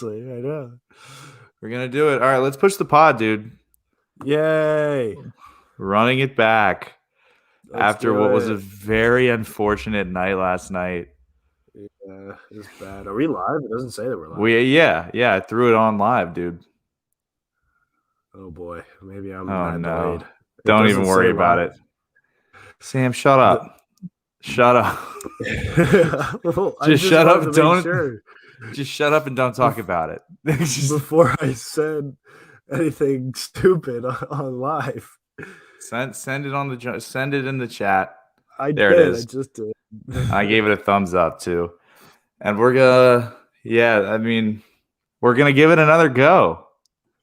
I know. We're going to do it. All right, let's push the pod, dude. Yay. Running it back Let's after do what was a it. very unfortunate night last night. Yeah, it's bad. Are we live? It doesn't say that we're live. I threw it on live, dude. Oh boy, maybe I'm Oh mad no. delayed. Don't even worry about it. Sam, shut up. Shut up. Well, Just shut up. Don't. Sure. Just shut up and don't talk about it. Before I said anything stupid on live. Send it in the chat. It is. I just did. I gave it a thumbs up too. And we're gonna give it another go.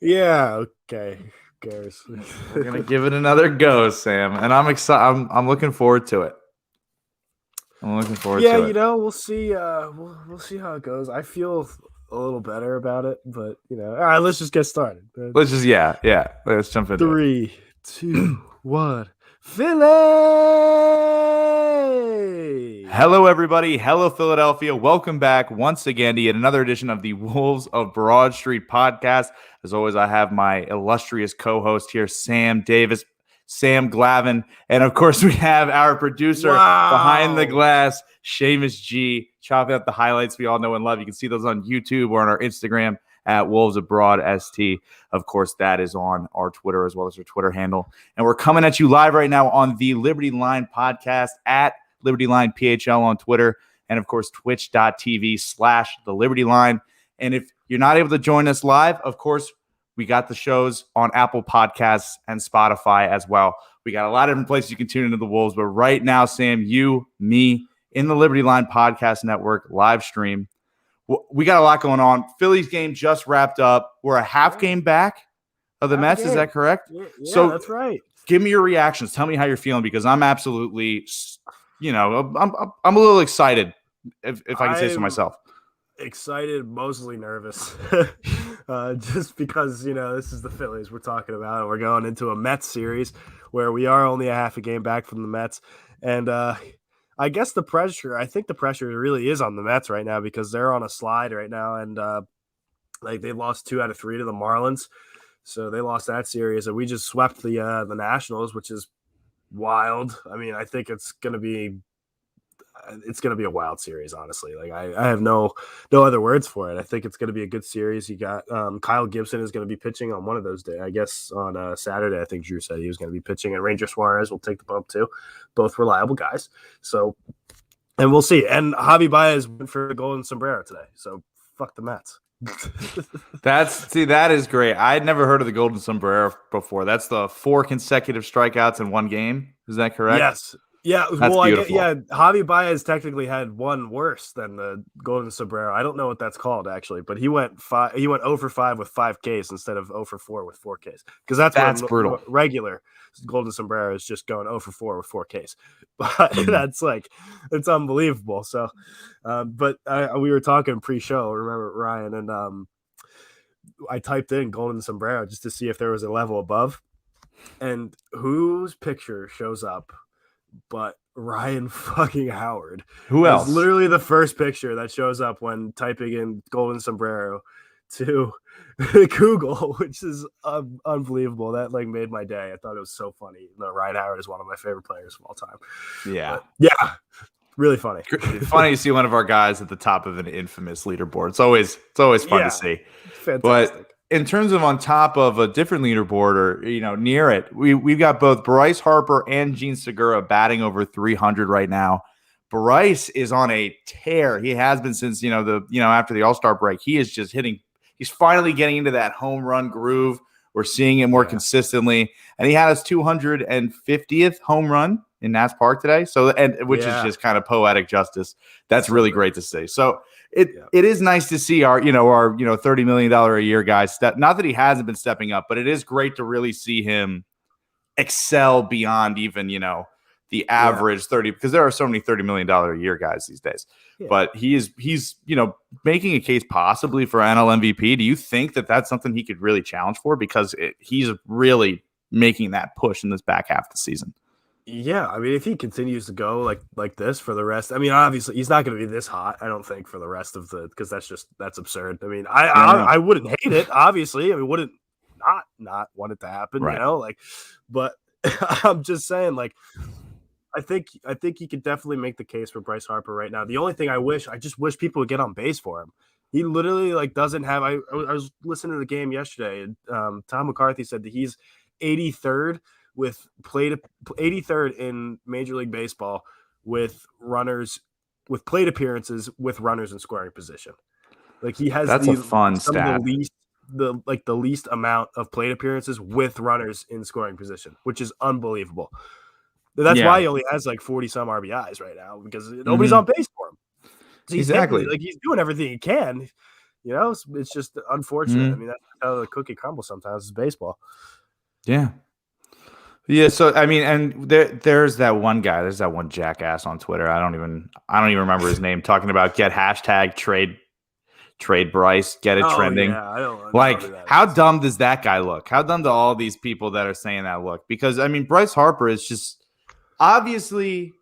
Yeah, okay. Who cares? We're gonna give it another go, Sam. And I'm excited. I'm looking forward to it. Yeah, we'll see. We'll see how it goes. I feel a little better about it, but all right, let's just get started. Let's jump into 3, 2, 1. Philly! Hello, everybody. Hello, Philadelphia. Welcome back once again to yet another edition of the Wolves of Broad Street podcast. As always, I have my illustrious co-host here, Sam Davis, Sam Glavin, and of course, we have our producer behind the glass, Seamus G, chopping up the highlights we all know and love. You can see those on YouTube or on our Instagram at Wolves Abroad ST. Of course, that is on our Twitter as well as our Twitter handle. And we're coming at you live right now on the Liberty Line podcast at Liberty Line PHL on Twitter, and of course, twitch.tv/the Liberty Line. And if you're not able to join us live, of course, we got the shows on Apple Podcasts and Spotify as well. We got a lot of different places you can tune into the Wolves, but right now, Sam, you, me, in the Liberty Line Podcast Network live stream, we got a lot going on. Phillies game just wrapped up. We're a half game back of the Mets. Is that correct? Yeah, so that's right. Give me your reactions. Tell me how you're feeling, because I'm absolutely, I'm a little excited, if I can say so myself. Excited, mostly nervous, just because this is the Phillies we're talking about, and we're going into a Mets series where we are only a half a game back from the Mets, and I guess the pressure really is on the Mets right now, because they're on a slide right now, and they lost 2 out of 3 to the Marlins, so they lost that series, and we just swept the Nationals, which is wild. I mean, I think it's gonna be a wild series, honestly. I have no other words for it. I think it's going to be a good series. You got Kyle Gibson is going to be pitching on one of those days. I guess on Saturday, I think Drew said he was going to be pitching, and Ranger Suarez will take the bump too. Both reliable guys. So, and we'll see. And Javi Baez went for the golden sombrero today. So fuck the Mets. That is great. I had never heard of the golden sombrero before. That's the 4 consecutive strikeouts in one game. Is that correct? Yes. Yeah, that's beautiful. Javi Baez technically had one worse than the golden sombrero. I don't know what that's called actually, but he went 0 for 5 with 5 Ks instead of 0 for 4 with 4 Ks, because that's brutal. Regular golden sombrero is just going 0 for 4 with 4 Ks, but it's unbelievable. So, but we were talking pre-show. Remember, Ryan, and I typed in golden sombrero just to see if there was a level above, and whose picture shows up but Ryan fucking Howard. Who else? It's literally the first picture that shows up when typing in golden sombrero to Google, which is unbelievable. That made my day. I thought it was so funny. Ryan Howard is one of my favorite players of all time. Yeah. But, yeah. Really funny. Funny to see one of our guys at the top of an infamous leaderboard. It's always fun to see. Fantastic. But in terms of on top of a different leaderboard, or near it, we've got both Bryce Harper and Gene Segura batting over 300 right now. Bryce is on a tear. He has been since after the All-Star break. He is just hitting. He's finally getting into that home run groove. We're seeing it more consistently, and he had his 250th home run in Nats Park today. So, which is just kind of poetic justice. That's really great to see. So. It is nice to see our $30 million a year guy step. Not that he hasn't been stepping up, but it is great to really see him excel beyond even the average 30, because there are so many $30 million a year guys these days. Yeah. But he's making a case possibly for NL MVP. Do you think that that's something he could really challenge for? Because he's really making that push in this back half of the season. Yeah, I mean, if he continues to go like this for the rest, I mean, obviously he's not going to be this hot. I don't think for the rest of the because that's absurd. I mean, I, Yeah, I no. I wouldn't hate it. Obviously, I mean, wouldn't not want it to happen, Right. like, but I'm just saying, like, I think he could definitely make the case for Bryce Harper right now. The only thing I just wish people would get on base for him. He literally like doesn't have. I was listening to the game yesterday, and Tom McCarthy said that he's 83rd with 83rd in Major League Baseball with runners with plate appearances with runners in scoring position. Like he has That's a the fun some of the stat. least amount of plate appearances with runners in scoring position, which is unbelievable. That's why Yeah. he only has like 40 some RBIs right now because nobody's Hmm. on base for him. So he's hitting, Exactly. like he's doing everything he can. It's just unfortunate. I Hmm. mean, that's how the cookie crumbles sometimes. It's baseball. Yeah. Yeah, so I mean, and there's that one guy, there's that one jackass on Twitter. I don't even remember his name, talking about get hashtag trade Bryce, get it Oh trending. yeah, I don't know who Like, that how is. dumb does that guy look? How dumb do all these people that are saying that look? Because I mean, Bryce Harper is just obviously,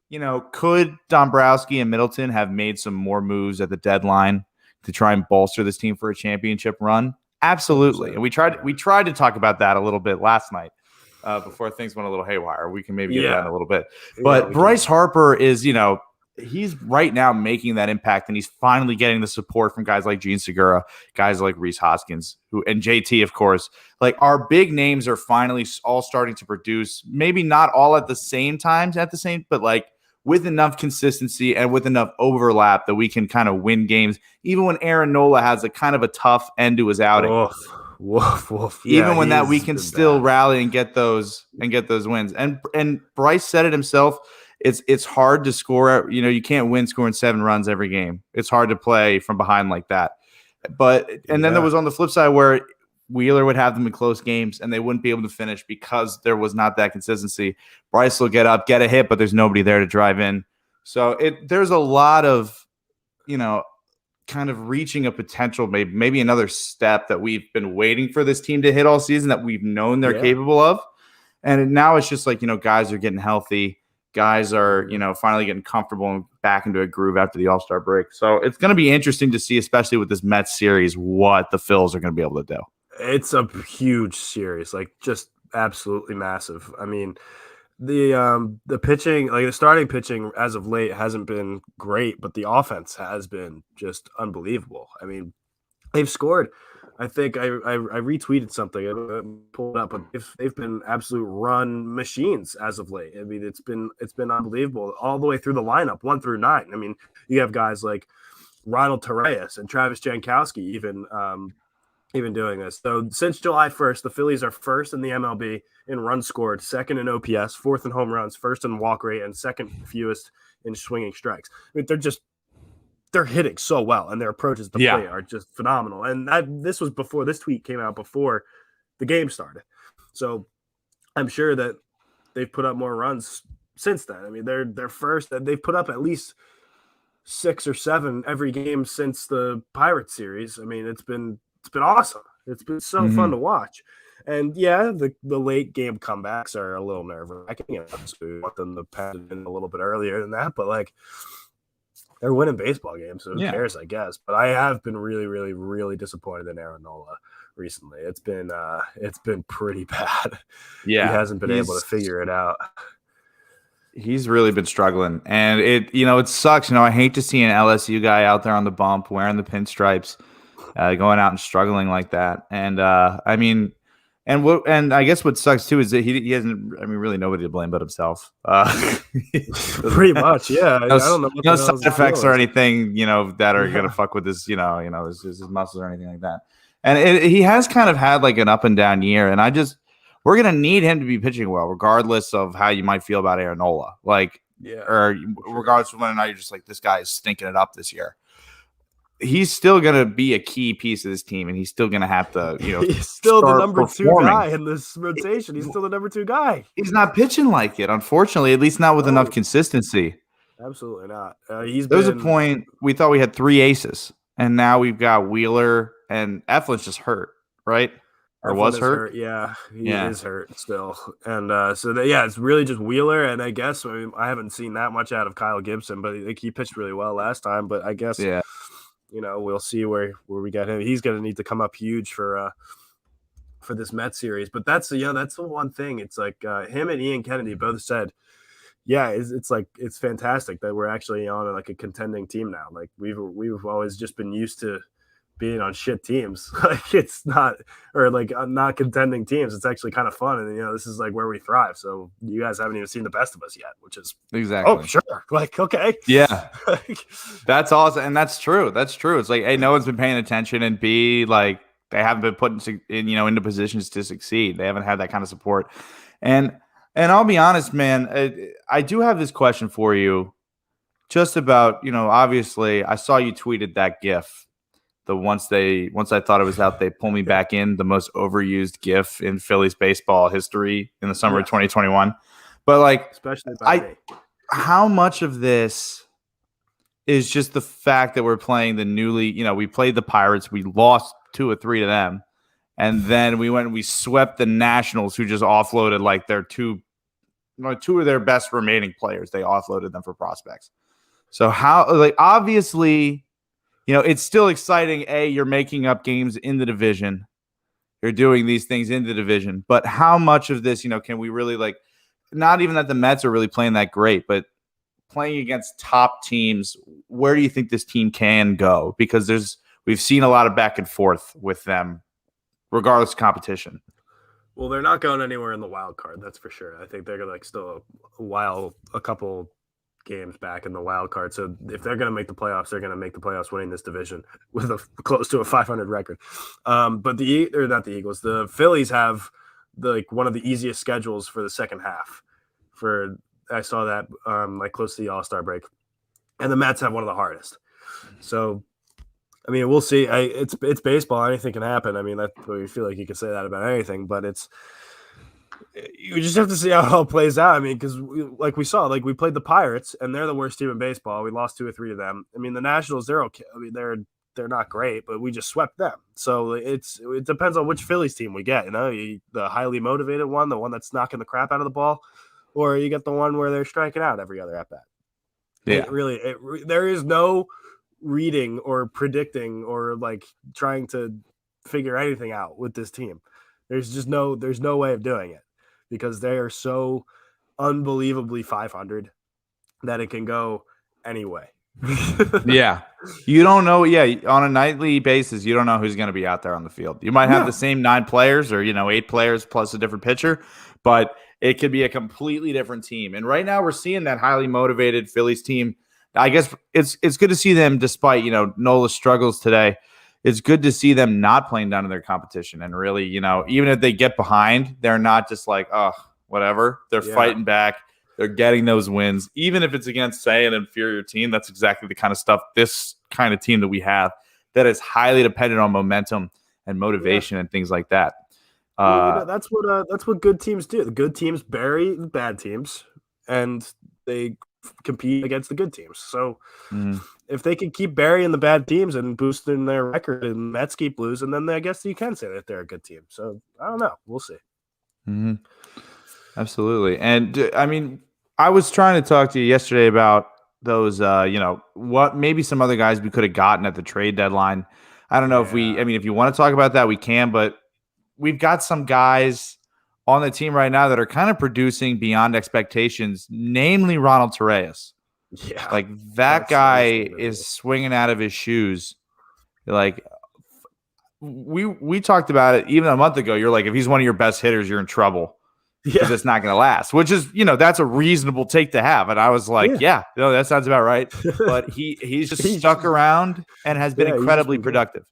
could Dombrowski and Middleton have made some more moves at the deadline to try and bolster this team for a championship run? Absolutely. 100%. And we tried Yeah. we tried to talk about that a little bit last night before things went a little haywire. We can maybe get to that in Yeah. a little bit. Yeah, But we Bryce can. Harper is, he's right now making that impact, and he's finally getting the support from guys like Gene Segura, guys like Rhys Hoskins, and JT, of course. Like, our big names are finally all starting to produce. Maybe not all at the same time, but like with enough consistency and with enough overlap that we can kind of win games, even when Aaron Nola has a kind of a tough end to his outing. Woof, woof, woof. Yeah, Even when that we he's can been still bad. rally and get those wins. And Bryce said it himself. It's hard to score. You can't win scoring 7 runs every game. It's hard to play from behind like that. And then there Yeah. was on the flip side where Wheeler would have them in close games and they wouldn't be able to finish because there was not that consistency. Bryce will get up, get a hit, but there's nobody there to drive in. So there's a lot of, kind of reaching a potential, maybe another step that we've been waiting for this team to hit all season, that we've known they're Yeah. capable of. And now it's just like, guys are getting healthy. Guys are, Mhm. finally getting comfortable and back into a groove after the All-Star break. So it's going to be interesting to see, especially with this Mets series, what the Phils are going to be able to do. It's a huge series, like just absolutely massive. I mean, the pitching, like the starting pitching as of late hasn't been great, but the offense has been just unbelievable. I mean, they've scored. I think I retweeted something. I pulled it up, but they've been absolute run machines as of late. I mean, it's been unbelievable all the way through the lineup, 1 through 9. I mean, you have guys like Ronald Torreyes and Travis Jankowski even doing this. So since July 1st, the Phillies are first in the MLB in runs scored, second in OPS, fourth in home runs, first in walk rate, and second fewest in swinging strikes. I mean, they're hitting so well, and their approaches to Yeah. play are just phenomenal. And this was before this tweet came out before the game started. So I'm sure that they've put up more runs since then. I mean, they're first. They've put up at least 6 or 7 every game since the Pirates series. I mean, it's been awesome. It's been so fun to Mm-hmm. watch. And yeah, the late game comebacks are a little nerve wracking. We want them to pass it in a little bit earlier than that, but like they're winning baseball games, so who Yeah. cares, I guess. But I have been really, really, really disappointed in Aaron Nola recently. It's been pretty bad. He Yeah. hasn't been able to figure it out. He's really been struggling, and it sucks. I hate to see an LSU guy out there on the bump wearing the pinstripes, going out and struggling like that. And I mean, and I guess what sucks too is that he hasn't. I mean, really nobody to blame but himself. Pretty much, yeah. I No, don't know what no the hell side his effects deal or is. anything, that are gonna Yeah. fuck with his muscles or anything like that. And he has kind of had like an up and down year, and we're gonna need him to be pitching well, regardless of how you might feel about Aaron Nola, like, Yeah, or for sure. regardless of whether or not you're just like, this guy is stinking it up this year. He's still gonna be a key piece of this team, and he's still gonna have to, He's still the start number 2 performing. guy in this rotation. He's still the number 2 guy. He's not pitching like it, unfortunately, at least not with enough No, consistency. absolutely not. He's There was a been point we thought we had 3 aces, and now we've got Wheeler and Eflin's just hurt, right? or was Eflin is hurt. hurt. Yeah, he Yeah. is hurt still. And it's really just Wheeler. And I guess I haven't seen that much out of Kyle Gibson, but he pitched really well last time. But I guess Yeah. we'll see where we get him. He's going to need to come up huge for this Mets series. But that's the one thing. It's like him and Ian Kennedy both said, yeah, it's like it's fantastic that we're actually on like a contending team now. Like we've always just been used to being on shit teams. Like it's not, or like not contending teams. It's actually kind of fun, and this is like where we thrive. So you guys haven't even seen the best of us yet, which is Exactly. Oh, sure. Like, okay. Yeah. That's awesome. And that's true. That's true. It's like, A, no one's been paying attention, and B, like they haven't been put into positions to succeed. They haven't had that kind of support. And I'll be honest, man, I do have this question for you just about, obviously I saw you tweeted that GIF. Once I thought it was out, they pull me back in, the most overused GIF in Phillies baseball history in the summer of 2021. But like, especially by me. How much of this is just the fact that we're playing the newly, we played the Pirates, we lost 2 or 3 to them, and then we went and we swept the Nationals, who just offloaded like their two of their best remaining players. They offloaded them for prospects. So how, like, obviously, it's still exciting. You're making up games in the division. You're doing these things in the division. But how much of this, can we really, like, not even that the Mets are really playing that great, but playing against top teams, where do you think this team can go? Because we've seen a lot of back and forth with them, regardless of competition. Well, they're not going anywhere in the wild card, that's for sure. I think they're like still a couple games back in the wild card. So if they're going to make the playoffs, they're going to make the playoffs winning this division with a close to a 500 record. But not the Eagles, the Phillies have one of the easiest schedules for the second half. I saw that like close to the All-Star break, and the Mets have one of the hardest. So, I mean, we'll see. It's baseball. Anything can happen. I mean, I feel like you can say that about anything, but you just have to see how it all plays out. I mean, because we saw, like we played the Pirates, and they're the worst team in baseball. We lost 2 or 3 to them. I mean, the Nationals, they're okay. I mean, they're not great, but we just swept them. So it depends on which Phillies team we get. The highly motivated one, the one that's knocking the crap out of the ball, or you get the one where they're striking out every other at bat. Yeah, there is no reading or predicting or like trying to figure anything out with this team. There's no way of doing it because they are so unbelievably 500 that it can go anyway. Yeah. You don't know. Yeah. On a nightly basis, you don't know who's going to be out there on the field. You might have the same 9 players or, 8 players plus a different pitcher, but it could be a completely different team. And right now we're seeing that highly motivated Phillies team. I guess it's good to see them, despite, Nola's struggles today. It's good to see them not playing down to their competition and really, even if they get behind, they're not just like, oh, whatever. They're fighting back. They're getting those wins, even if it's against, say, an inferior team. That's exactly the kind of stuff, this kind of team that we have, that is highly dependent on momentum and motivation and things like that. That's what good teams do. The good teams bury the bad teams, and they compete against the good teams. So if they can keep burying the bad teams and boosting their record, and the Mets keep losing, then I guess you can say that they're a good team. So I don't know. We'll see. Mm-hmm. Absolutely. And I mean, I was trying to talk to you yesterday about those, what maybe some other guys we could have gotten at the trade deadline. I don't know if you want to talk about that, we can, but we've got some guys on the team right now that are kind of producing beyond expectations, namely Ronald Torreyes. Yeah. Like that guy is swinging out of his shoes. Like we talked about it even a month ago. You're like, if he's one of your best hitters, you're in trouble. Because it's not going to last, which is, that's a reasonable take to have. And I was like, that sounds about right. But he's just stuck around and has been incredibly productive.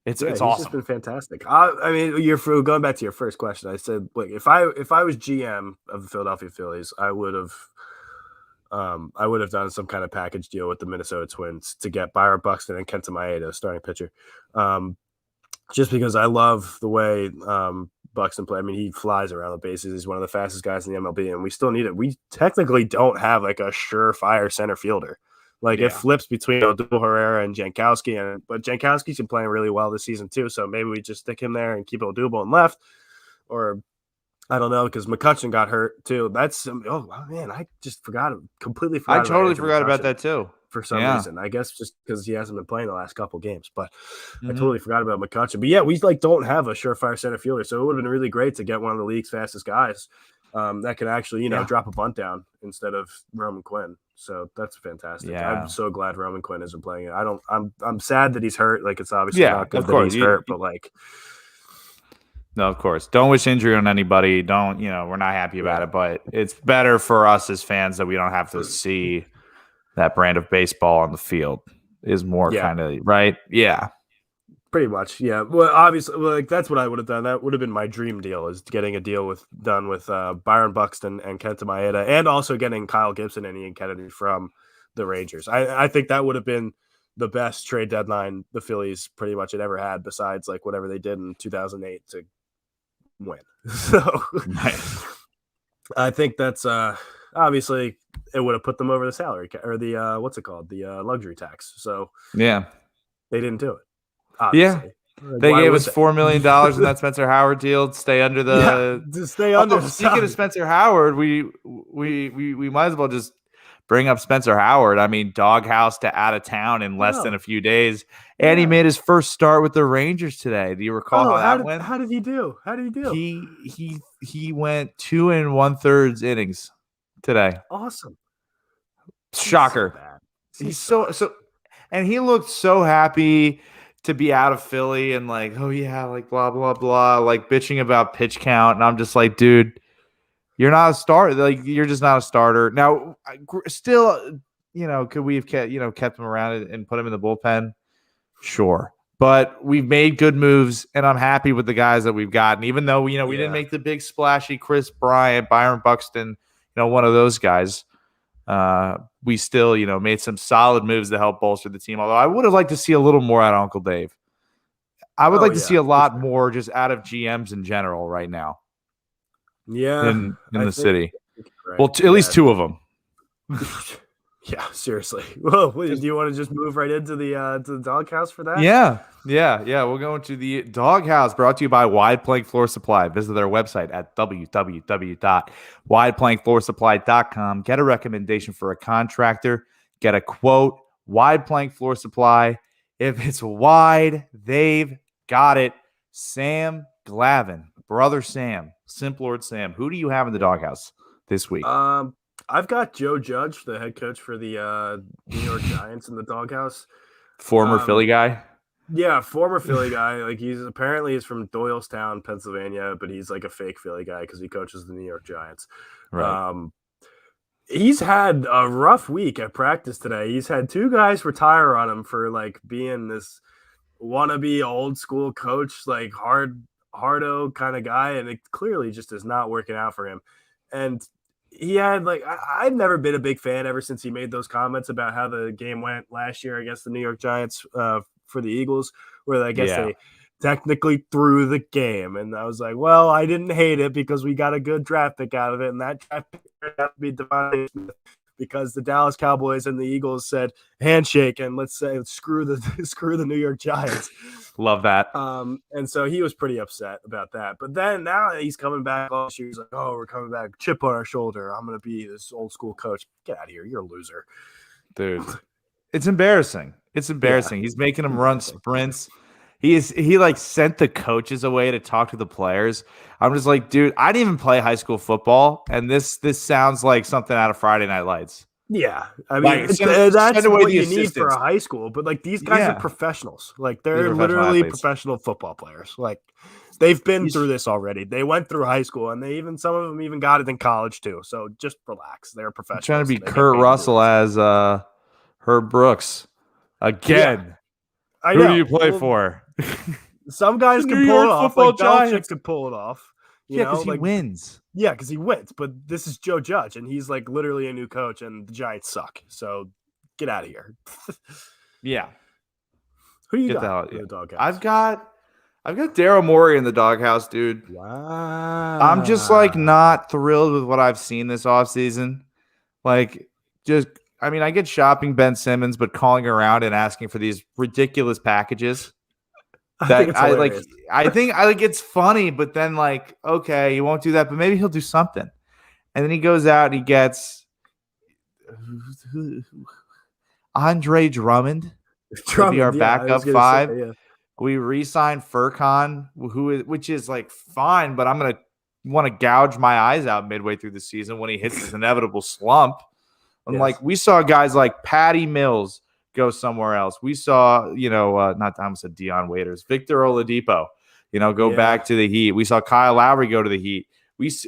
It's awesome. He's just been fantastic. I mean, going back to your first question, I said, like, if I was GM of the Philadelphia Phillies, I would have done some kind of package deal with the Minnesota Twins to get Byron Buxton and Kenta Maeda, starting pitcher. Just because I love the way Buxton play. I mean, he flies around the bases. He's one of the fastest guys in the MLB, and we still need it. We technically don't have like a surefire center fielder. Like it Yeah. flips between Odubel Herrera and Jankowski, but Jankowski's been playing really well this season too. So maybe we just stick him there and keep Odubel in left, or I don't know, because McCutcheon got hurt too. That's man, I just completely I forgot about totally Andrew forgot about McCutcheon that too. for some Yeah. reason. I guess just because he hasn't been playing the last couple games, but I Mm-hmm. totally forgot about McCutcheon. But yeah, we don't have a surefire center fielder, so it would have been really great to get one of the league's fastest guys that can actually drop a bunt down instead of Roman Quinn. So that's fantastic. Yeah. I'm so glad Roman Quinn isn't playing it. I'm sad that he's hurt. Like it's obviously Yeah, not good of that course. he's hurt, but like. No, of course. Don't wish injury on anybody. We're not happy about it, but it's better for us as fans that we don't have to see that brand of baseball on the field is more kind of right. Yeah. Pretty much. Yeah. Well, obviously, like that's what I would have done. That would have been my dream deal is getting a deal done with Byron Buxton and Kenta Maeda, and also getting Kyle Gibson and Ian Kennedy from the Rangers. I think that would have been the best trade deadline the Phillies pretty much had ever had, besides like whatever they did in 2008 to win. So I think that's obviously it would have put them over the salary or the what's it called, the luxury tax. So yeah, they didn't do it. Obviously. Yeah. Like, they gave us $4 million in that Spencer Howard deal to stay under the. To stay under. Speaking of Spencer Howard, we might as well just bring up Spencer Howard. I mean, doghouse to out of town in less than a few days, and he made his first start with the Rangers today. Do you recall how that went? How did he do? He went 2 1/3 innings today. Awesome. Shocker. He's so and he looked so happy to be out of Philly and like, oh yeah, like blah blah blah, like bitching about pitch count, and I'm just like, dude, you're not a starter. Like you're just not a starter. Now, still, could we have kept him around and put him in the bullpen? Sure, but we've made good moves, and I'm happy with the guys that we've gotten. Even though we didn't make the big splashy Chris Bryant, Byron Buxton, one of those guys. We still, made some solid moves to help bolster the team. Although I would have liked to see a little more out of Uncle Dave. I would like to see a lot more just out of GMs in general right now. Yeah, in the city. Well, at least 2 of them. Yeah, seriously. Well, do you want to just move right into the doghouse for that? Yeah. We'll go into the doghouse, brought to you by Wide Plank Floor Supply. Visit their website at www.wideplankfloorsupply.com. Get a recommendation for a contractor. Get a quote. Wide Plank Floor Supply. If it's wide, they've got it. Sam Glavin, brother Sam, Simp Lord Sam. Who do you have in the doghouse this week? I've got Joe Judge, the head coach for the New York Giants, in the doghouse. Former Philly guy? Yeah, former Philly guy. Like he's from Doylestown, Pennsylvania, but he's like a fake Philly guy because he coaches the New York Giants. Right. He's had a rough week at practice today. He's had 2 guys retire on him for like being this wannabe old school coach, like hardo kind of guy, and it clearly just is not working out for him. And he had I've never been a big fan ever since he made those comments about how the game went last year against the New York Giants for the Eagles, where I guess they technically threw the game. And I was like, well, I didn't hate it because we got a good draft pick out of it. And that draft pick turned out to be Devontae Smith because the Dallas Cowboys and the Eagles said handshake and let's say screw the New York Giants. Love that. And so he was pretty upset about that. But then now he's coming back last year. He's like, oh, we're coming back, chip on our shoulder. I'm going to be this old school coach. Get out of here. You're a loser. Dude, it's embarrassing. Yeah. He's making them run sprints. He sent the coaches away to talk to the players. I'm just like, dude, I didn't even play high school football, and this sounds like something out of Friday Night Lights. Yeah, I mean that's what you need for a high school. But like these guys are professionals. Like they're literally professional football players. Like they've been through this already. They went through high school, and some of them even got it in college too. So just relax. They're professionals. I'm trying to be Kurt Russell as Herb Brooks again. Yeah. Who do you play for? Some guys can pull it off. Like Belichick could pull it off. Because he wins. Yeah, because he wins. But this is Joe Judge, and he's like literally a new coach, and the Giants suck. So get out of here. Yeah. Who do you got in the doghouse? I've got Daryl Morey in the doghouse, dude. Wow. I'm just like not thrilled with what I've seen this offseason. Like, just I mean, I get shopping Ben Simmons, but calling around and asking for these ridiculous packages I think that it's hilarious. I think it's funny, but then like, okay, he won't do that, but maybe he'll do something. And then he goes out and he gets Andre Drummond to be our Drummond, yeah, I was backup gonna say, five. yeah, We re-signed Furkan, which is like fine, but I'm gonna want to gouge my eyes out midway through the season when he hits his inevitable slump. I'm yes, like, we saw guys like Patty Mills go somewhere else. We saw, not I almost said Dion Waiters, Victor Oladipo, go yeah, back to the Heat. We saw Kyle Lowry go to the Heat.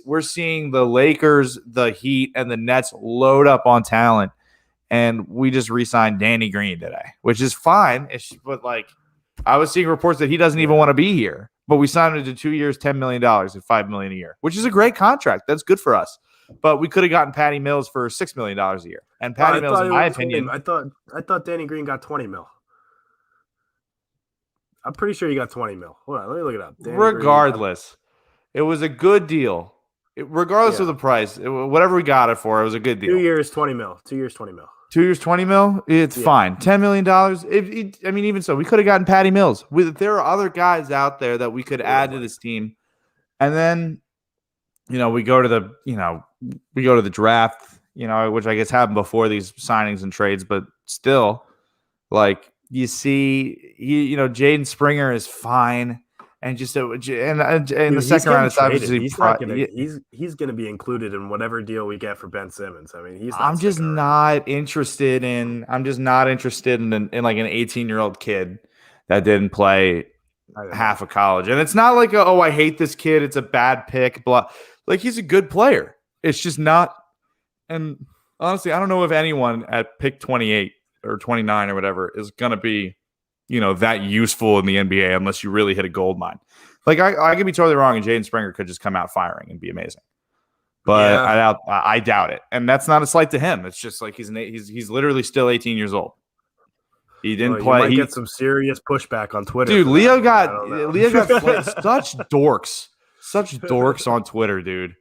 We're seeing the Lakers, the Heat, and the Nets load up on talent, and we just re-signed Danny Green today, which is fine. But like, I was seeing reports that he doesn't even want to be here, but we signed him to 2 years, $10 million and $5 million a year, which is a great contract. That's good for us. But we could have gotten Patty Mills for $6 million a year. And Patty Mills, in my opinion, I thought Danny Green got 20 mil. I'm pretty sure he got 20 mil. Hold on, let me look it up. regardless, it was a good deal. Regardless of the price, whatever we got it for, it was a good deal. 2 years, 20 mil. 2 years, 20 mil. 2 years, 20 mil. It's fine. $10 million. I mean, even so, we could have gotten Patty Mills. There are other guys out there that we could add to this team, and then, we go to the draft, which I guess happened before these signings and trades, but still, like you see, Jaden Springer is fine. And just in the second round, it's obviously he's gonna be included in whatever deal we get for Ben Simmons. I mean, I'm just not interested in like an 18-year-old kid that didn't play half of college. And it's not like I hate this kid, it's a bad pick, blah. Like, he's a good player. It's just not. And honestly, I don't know if anyone at pick 28 or 29 or whatever is gonna be that useful in the NBA unless you really hit a gold mine. Like, I could be totally wrong, and Jaden Springer could just come out firing and be amazing. But I doubt it. And that's not a slight to him. It's just like he's literally still 18 years old. He didn't play. He might get some serious pushback on Twitter. Dude, Leo got such dorks on Twitter, dude.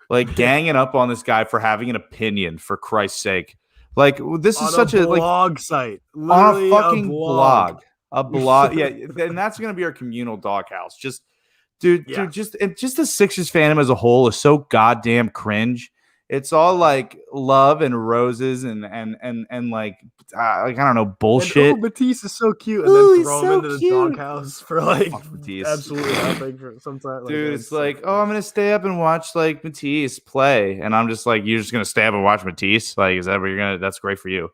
Like, ganging up on this guy for having an opinion, for Christ's sake. Like, this is such a blog site. Literally on a fucking blog. A blog, yeah, and that's gonna be our communal doghouse. Just the Sixers fandom as a whole is so goddamn cringe. It's all like love and roses and like I don't know, bullshit. And, Matisse is so cute, and then throw him into the doghouse for like absolutely nothing for sometimes. Dude, it's like, I'm gonna stay up and watch like Matisse play, and I'm just like, you're just gonna stay up and watch Matisse? Like, is that what you're gonna? That's great for you.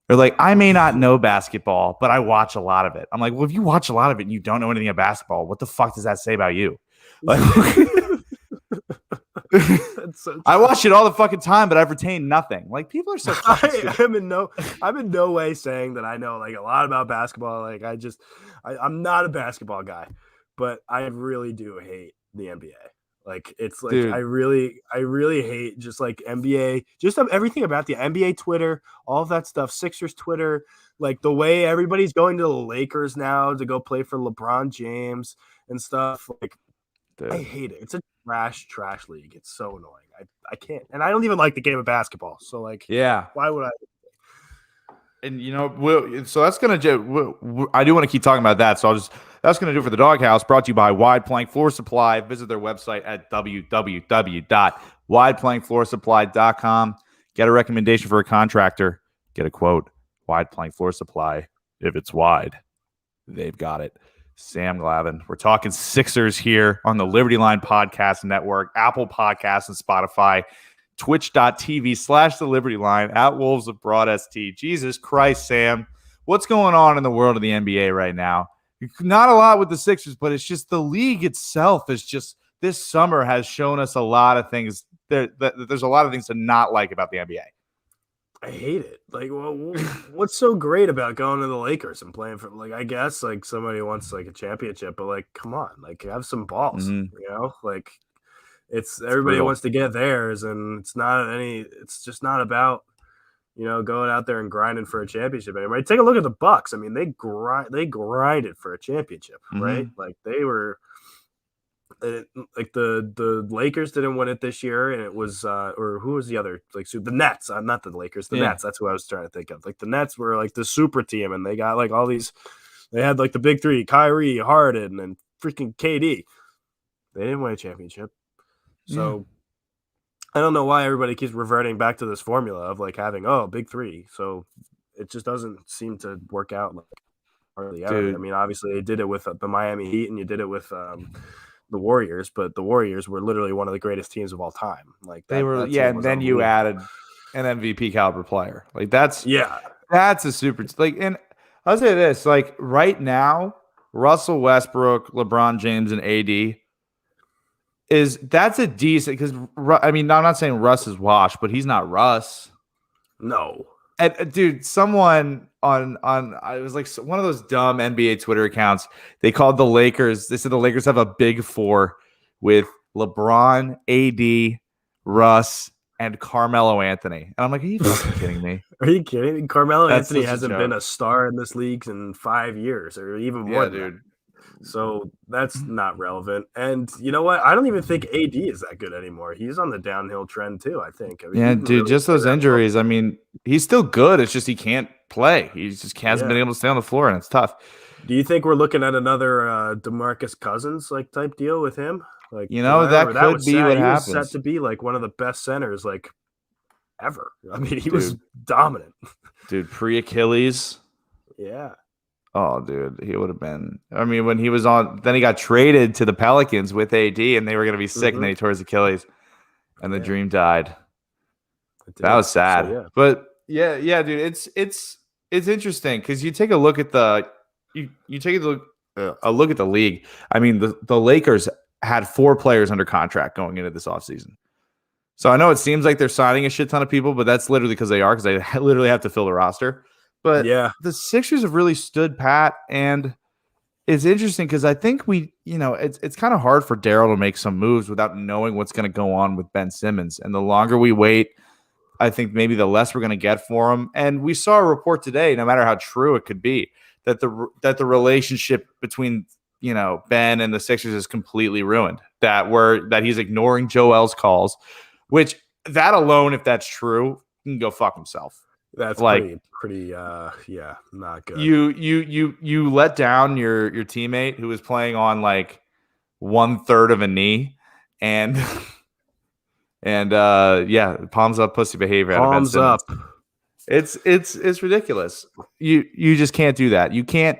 Or like, I may not know basketball, but I watch a lot of it. I'm like, well, if you watch a lot of it and you don't know anything about basketball, what the fuck does that say about you? Like, I watch it all the fucking time, but I've retained nothing. Like, people are so I'm in no way saying that I know like a lot about basketball. Like, I'm not a basketball guy, but I really do hate the NBA. Like, it's like, dude, I really hate just like NBA, just everything about the NBA Twitter, all of that stuff, Sixers Twitter, like the way everybody's going to the Lakers now to go play for LeBron James and stuff. Like, dude, I hate it. It's a trash league. It's so annoying. I can't, and I don't even like the game of basketball. So like, why would I? And so that's gonna. I do want to keep talking about that. So that's gonna do it for the Doghouse. Brought to you by Wide Plank Floor Supply. Visit their website at www.wideplankfloorsupply.com. Get a recommendation for a contractor. Get a quote. Wide Plank Floor Supply. If it's wide, they've got it. Sam Glavin. We're talking Sixers here on the Liberty Line Podcast Network, Apple Podcasts, and Spotify. Twitch.tv/the Liberty Line at Wolves of Broad ST. Jesus Christ, Sam. What's going on in the world of the NBA right now? Not a lot with the Sixers, but it's just the league itself is just, this summer has shown us a lot of things. There's a lot of things to not like about the NBA. I hate it. Like, well, what's so great about going to the Lakers and playing for, like, I guess like somebody wants like a championship, but like, come on, like, have some balls, like, it's everybody wants to get theirs, and it's just not about, going out there and grinding for a championship anymore. Take a look at the Bucks. I mean, they grinded for a championship, right? Like, they were like the Lakers didn't win it this year, and it was or who was the other like the Nets? Not the Lakers, the Yeah. Nets. That's who I was trying to think of. Like the Nets were like the super team, and they got like all these. They had like the big three: Kyrie, Harden, and freaking KD. They didn't win a championship, so I don't know why everybody keeps reverting back to this formula of like having big three. So it just doesn't seem to work out like hardly ever. I Dude. mean, obviously they did it with the Miami Heat, and you did it with the Warriors, but the Warriors were literally one of the greatest teams of all time. Like They were, that team and was then you unbelievable. added an MVP caliber player. Like that's Yeah, a super like. And I'll say this: like right now, Russell Westbrook, LeBron James, and AD that's a decent because I mean, I'm not saying Russ is washed, but he's not Russ. no, And dude, someone on it was like one of those dumb NBA Twitter accounts. They called the Lakers. They said the Lakers have a big four with LeBron, AD, Russ, and Carmelo Anthony. And I'm like, are you fucking kidding me? Are you kidding? Carmelo That's Anthony such a hasn't been joke. a star in this league in 5 years, or even more Yeah, than that. dude. So that's not relevant. And you know what? I don't even think AD is that good anymore. He's on the downhill trend too, I think. I mean, he Yeah, didn't dude, really just play those that well. injuries. I mean, he's still good. It's just he can't play. He just hasn't been Yeah. able to stay on the floor, and it's tough. Do you think we're looking at another DeMarcus Cousins like type deal with him? Like, You because I know, that remember that could was be sad. what He was set happens, to be like one of the best centers like ever. I mean, he was dude. dominant. Dude, pre-Achilles. Yeah. Oh, dude, he would have been. I mean, when he was on, then he got traded to the Pelicans with AD, and they were going to be sick, and then he tore his Achilles, and the Yeah, dream died. it That did. was So sad. yeah. But yeah, dude, it's interesting because you take a look at you take a look at the league. I mean, the Lakers had 4 players under contract going into this offseason. So I know it seems like they're signing a shit ton of people, but that's literally because they are, because they literally have to fill the roster. But Yeah. the Sixers have really stood pat, and it's interesting because I think it's kind of hard for Daryl to make some moves without knowing what's going to go on with Ben Simmons. And the longer we wait, I think maybe the less we're going to get for him. And we saw a report today, no matter how true it could be, that the relationship between Ben and the Sixers is completely ruined. That he's ignoring Joel's calls, which that alone, if that's true, can go fuck himself. That's Like pretty yeah, not good. you let down your teammate who was playing on like 1/3 of a knee, and yeah, palms up pussy behavior out of Ben Palms Simmons. up. It's ridiculous. You just can't do that. You can't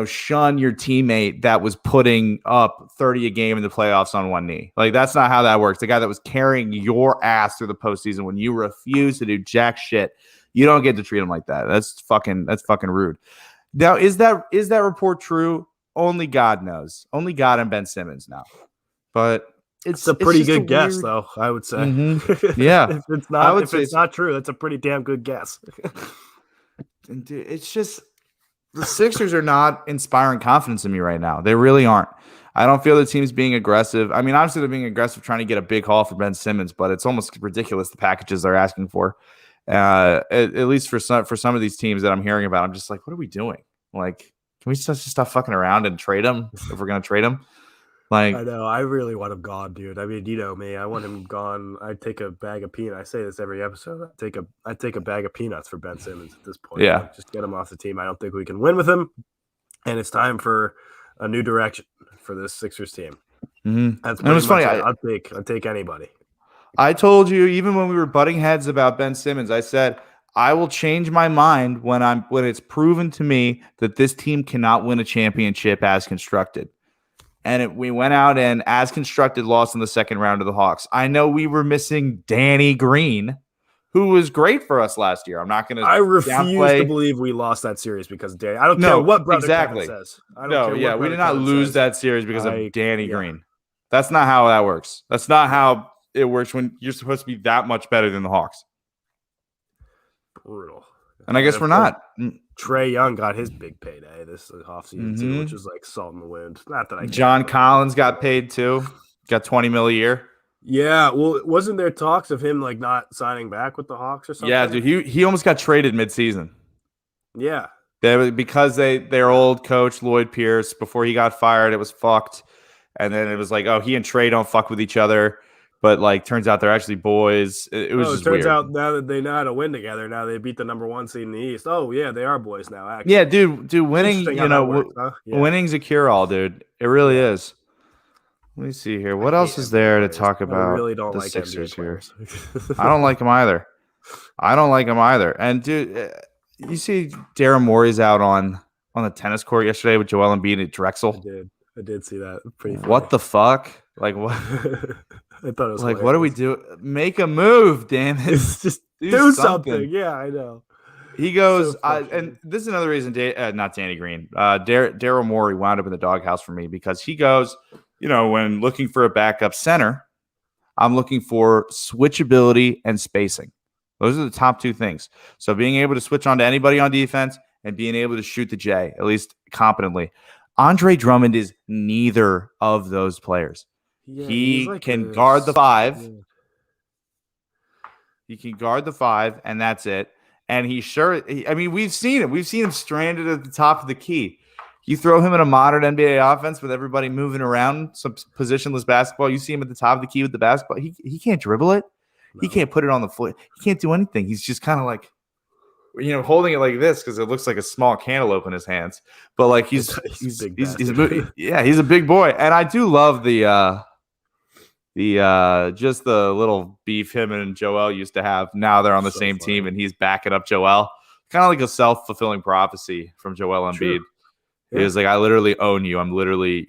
shun your teammate that was putting up 30 a game in the playoffs on one knee. Like, that's not how that works. The guy that was carrying your ass through the postseason when you refuse to do jack shit, you don't get to treat him like that. That's fucking rude. Now, is that report true? Only God knows. Only God and Ben Simmons know. But It's a pretty just good guess, weird... though, I would say. Mm-hmm. Yeah. if it's not true, that's a pretty damn good guess. And dude, it's just the Sixers are not inspiring confidence in me right now. They really aren't. I don't feel the team's being aggressive. I mean, obviously they're being aggressive trying to get a big haul for Ben Simmons, but it's almost ridiculous the packages they're asking for. At least for some of these teams that I'm hearing about, I'm just like, what are we doing? Like, can we just stop fucking around and trade him if we're gonna trade him? Like, I know. I really want him gone, dude. I mean, you know me. I want him gone. I'd take a bag of peanuts. I say this every episode. I'd take a bag of peanuts for Ben Simmons at this point. yeah. Like, just get him off the team. I don't think we can win with him. And it's time for a new direction for this Sixers team. Mm-hmm. That's it was funny. I'd take anybody. I told you, even when we were butting heads about Ben Simmons, I said I will change my mind when it's proven to me that this team cannot win a championship as constructed. And we went out and, as constructed, lost in the second round to the Hawks. I know we were missing Danny Green, who was great for us last year. I'm not going to. I refuse to believe we lost that series because of Danny. I don't care what brother Kevin says. We did not lose that series because of Danny Green. That's not how that works. That's not how it works when you're supposed to be that much better than the Hawks. Brutal. And I guess we're not. Trae Young got his big payday this offseason too, which is like salt in the wind. Not that John Collins got paid too. Got $20 million a year. Yeah, well, wasn't there talks of him like not signing back with the Hawks or something? Yeah, dude, he almost got traded midseason. Yeah, because their old coach Lloyd Pierce, before he got fired, it was fucked. And then it was like, oh, he and Trey don't fuck with each other. But like, turns out they're actually boys. It was just turns weird. out now that they know how to win together, now they beat the number 1 seed in the East. Oh yeah, they are boys now. Actually, Yeah, dude, winning, interesting how that works, huh? Yeah. winning's a cure all, dude. It really is. Let me see here. What else is NBA there to players. talk I about? really don't The like Sixers NBA here. players. I don't like them either. And dude, you see Daryl Morey's out on the tennis court yesterday with Joel Embiid at Drexel. I did see that. Pretty funny. What the fuck? Like what? I thought it was like hilarious. what do we do? Make a move, damn it! It's just do something. Yeah, I know. He goes, and this is another reason, not Danny Green, Daryl Morey wound up in the doghouse for me because he goes, when looking for a backup center, I'm looking for switchability and spacing. Those are the top two things. So being able to switch on to anybody on defense and being able to shoot the J, at least competently. Andre Drummond is neither of those players. Yeah, he can guard the 5. Yeah. He can guard the 5, and that's it. And we've seen it. We've seen him stranded at the top of the key. You throw him in a modern NBA offense with everybody moving around, some positionless basketball. You see him at the top of the key with the basketball. He can't dribble it. No. He can't put it on the foot. He can't do anything. He's just kind of like, holding it like this because it looks like a small cantaloupe in his hands. But like he's a big boy. And I do love the just the little beef him and Joel used to have. Now they're on the same team and he's backing up Joel. Kind of like a self-fulfilling prophecy from Joel Embiid. Yeah. He was like, I literally own you. I'm literally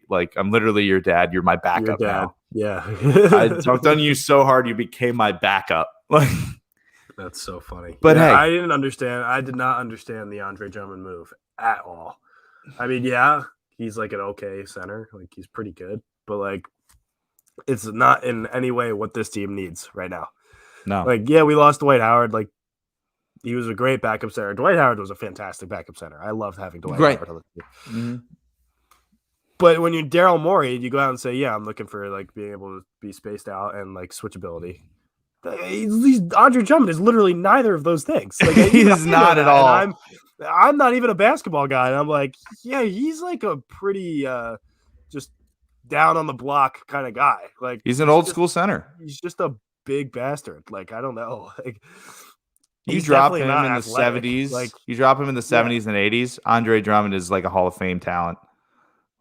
your dad. You're my backup now. Yeah. I dunked on you so hard you became my backup. That's so funny. But hey, I did not understand the Andre Drummond move at all. I mean, yeah, he's like an okay center. Like he's pretty good, but like it's not in any way what this team needs right now. No. Like, yeah, we lost Dwight Howard. Like he was a great backup center. Dwight Howard was a fantastic backup center. I loved having Dwight Howard on the team. Mm-hmm. But when you're Daryl Morey, you go out and say, yeah, I'm looking for like being able to be spaced out and like switchability. Andre Drummond is literally neither of those things. Like, he's not at all. I'm not even a basketball guy. And I'm like, yeah, he's like a pretty just down on the block kind of guy. Like he's an old school center. He's just a big bastard. Like I don't know. Like you drop him in the 70s. Like you drop him in the 70s and 80s. Andre Drummond is like a Hall of Fame talent.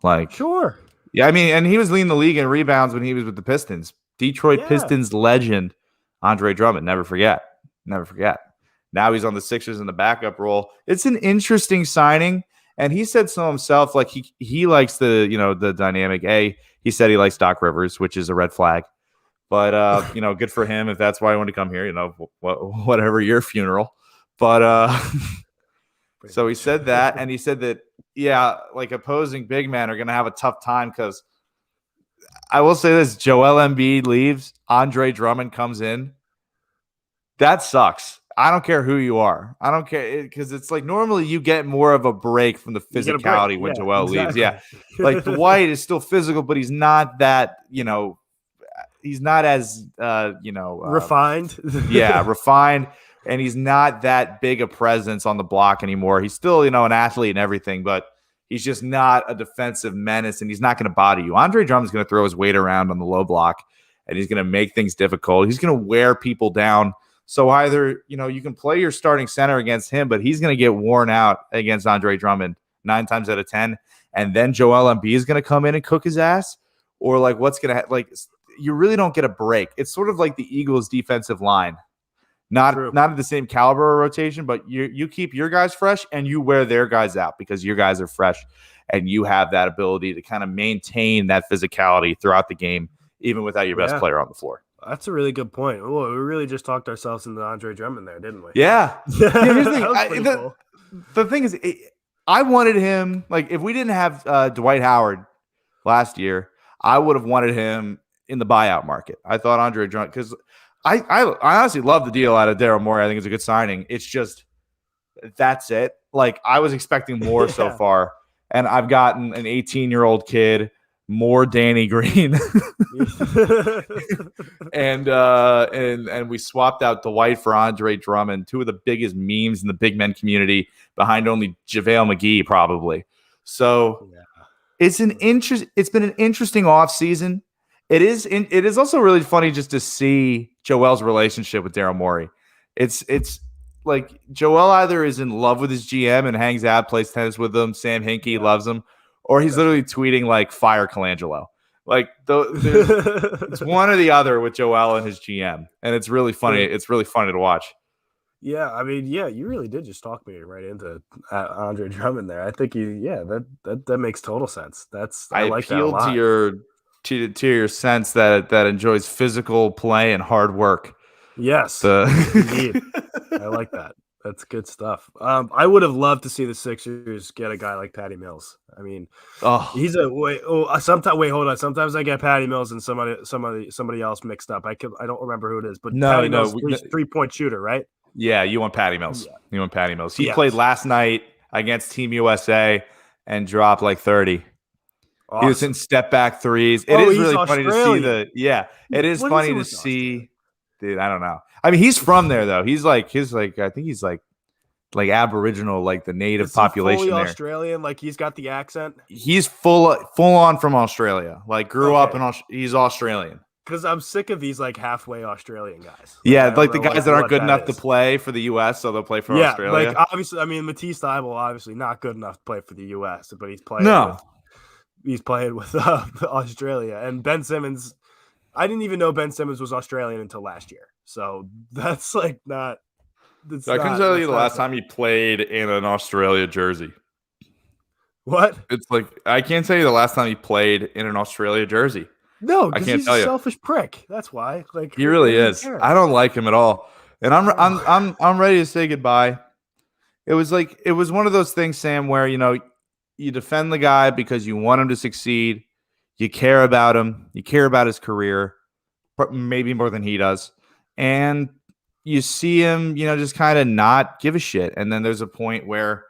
Like sure. Yeah, I mean, and he was leading the league in rebounds when he was with the Pistons. Detroit Pistons legend. Andre Drummond, never forget. Now he's on the Sixers in the backup role. It's an interesting signing, and he said so himself. Like he likes the dynamic. He said he likes Doc Rivers, which is a red flag. But good for him if that's why he wanted to come here. Whatever your funeral. But so he said that, and he said that like opposing big men are going to have a tough time because. I will say this, Joel Embiid leaves, Andre Drummond comes in. That sucks. I don't care who you are. I don't care because it's like normally you get more of a break from the physicality when Joel leaves. Yeah. Like Dwight is still physical, but he's not that, he's not as, refined. Refined. And he's not that big a presence on the block anymore. He's still, an athlete and everything, but he's just not a defensive menace, and he's not going to body you. Andre Drummond's going to throw his weight around on the low block, and he's going to make things difficult. He's going to wear people down. So either, you can play your starting center against him, but he's going to get worn out against Andre Drummond 9 times out of 10. And then Joel Embiid is going to come in and cook his ass, or like what's going to you really don't get a break. It's sort of like the Eagles' defensive line. Not at the same caliber of rotation, but you keep your guys fresh and you wear their guys out because your guys are fresh and you have that ability to kind of maintain that physicality throughout the game, even without your best player on the floor. That's a really good point. Oh, we really just talked ourselves into Andre Drummond there, didn't we? Yeah. Here's the thing. The thing is, I wanted him, like, if we didn't have Dwight Howard last year, I would have wanted him in the buyout market. I thought Andre Drummond, because I honestly love the deal out of Daryl Morey. I think it's a good signing. It's just that's it. Like I was expecting more so far, and I've gotten an 18-year-old kid, more Danny Green, and we swapped out Dwight for Andre Drummond, two of the biggest memes in the big men community, behind only JaVale McGee probably. So It's been an interesting offseason. It is also really funny just to see Joel's relationship with Daryl Morey. It's like Joel either is in love with his GM and hangs out, plays tennis with him. Sam Hinkie loves him, or he's literally tweeting like "Fire Colangelo." Like it's one or the other with Joel and his GM, and it's really funny. It's really funny to watch. Yeah, I mean, yeah, you really did just talk me right into Andre Drummond there. I think that makes total sense. I like that a appealed lot. to your sense that enjoys physical play and hard work. Yes, indeed. I like that. That's good stuff. I would have loved to see the Sixers get a guy like Patty Mills. I mean, he's a wait. Oh, sometimes wait, hold on. Sometimes I get Patty Mills and somebody else mixed up. I don't remember who it is, but Patty Mills, 3-point shooter, right? Yeah, you want Patty Mills. Yeah. You want Patty Mills. He played last night against Team USA and dropped like 30. Awesome. He was in step back threes. It is really funny to see it is funny to see. Dude, I don't know. I mean, he's from there though. I think he's like Aboriginal, like the native population fully there. Australian, like he's got the accent. He's full on from Australia. Like grew up in he's Australian. Because I'm sick of these like halfway Australian guys. Like the guys that aren't good enough to play for the U.S., so they'll play for Australia. Like obviously, I mean, Matisse Thybulle obviously not good enough to play for the U.S., but he's playing. He's playing with Australia. And Ben Simmons, I didn't even know Ben Simmons was Australian until last year. So that's like not. I couldn't tell you the last time he played in an Australia jersey. What? It's like I can't tell you the last time he played in an Australia jersey. No, because he's a selfish prick. That's why. Like he really is. I don't like him at all, and I'm ready to say goodbye. It was one of those things, Sam, where you defend the guy because you want him to succeed. You care about him. You care about his career, maybe more than he does, and you see him, just kind of not give a shit. And then there's a point where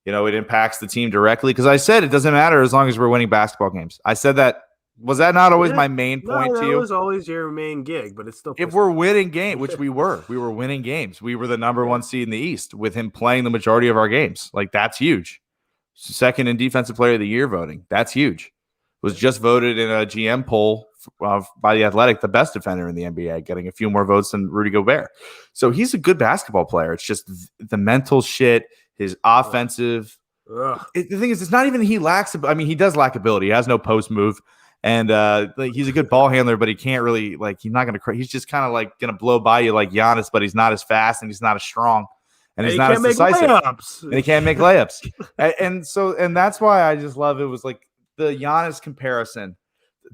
it impacts the team directly. Because I said it doesn't matter as long as we're winning basketball games. I said that. Was that not always my main point to you? That was always your main gig, but it's still. If we're winning games, which we were winning games. We were the number one seed in the East with him playing the majority of our games. Like that's huge. Second in Defensive Player of the Year voting. That's huge. Was just voted in a GM poll by The Athletic, the best defender in the NBA, getting a few more votes than Rudy Gobert. So he's a good basketball player. It's just the mental shit, his offensive. The thing is, it's not even he lacks. I mean, he does lack ability. He has no post move. And he's a good ball handler, but he can't really he's not going to. He's just kind of like going to blow by you like Giannis, but he's not as fast and he's not as strong and he's not as decisive. And he can't make layups. and that's why I just love it. Was like the Giannis comparison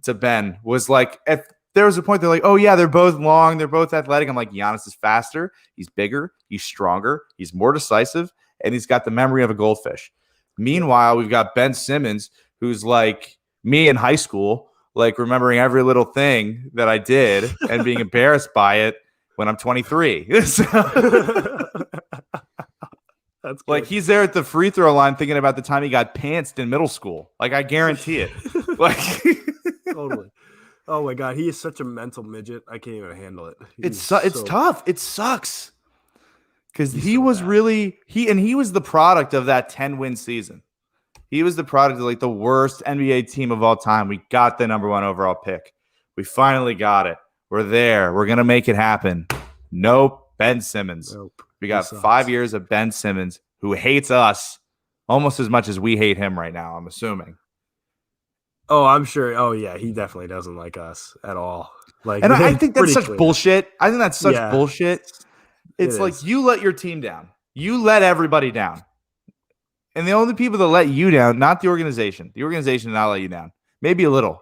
to Ben was like if there was a point they're like, oh yeah, they're both long, they're both athletic. I'm like, Giannis is faster, he's bigger, he's stronger, he's more decisive, and he's got the memory of a goldfish. Meanwhile, we've got Ben Simmons, who's like me in high school, like remembering every little thing that I did and being embarrassed by it when I'm 23. That's like he's there at the free throw line thinking about the time he got pantsed in middle school. Like I guarantee it. Like totally. Oh my God, he is such a mental midget. I can't even handle it. It's tough. It sucks because he was the product of that 10-win season. He was the product of like the worst NBA team of all time. We got the number 1 overall pick. We finally got it. We're there. We're going to make it happen. Nope. Ben Simmons. Nope. We got 5 years of Ben Simmons who hates us almost as much as we hate him right now, I'm assuming. Oh, I'm sure. Oh, yeah. He definitely doesn't like us at all. Like, and I think that's such bullshit. I think that's such bullshit. It's like you let your team down. You let everybody down. And the only people that let you down, not the organization. The organization did not let you down. Maybe a little.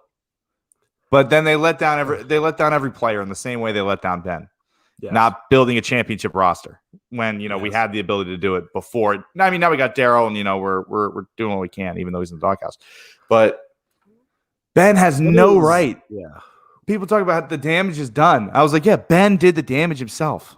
But then they let down every player in the same way they let down Ben. Yes. Not building a championship roster when we had the ability to do it before. I mean, now we got Daryl, and we're doing what we can, even though he's in the doghouse. But Ben has no right. Yeah. People talk about the damage is done. I was like, yeah, Ben did the damage himself.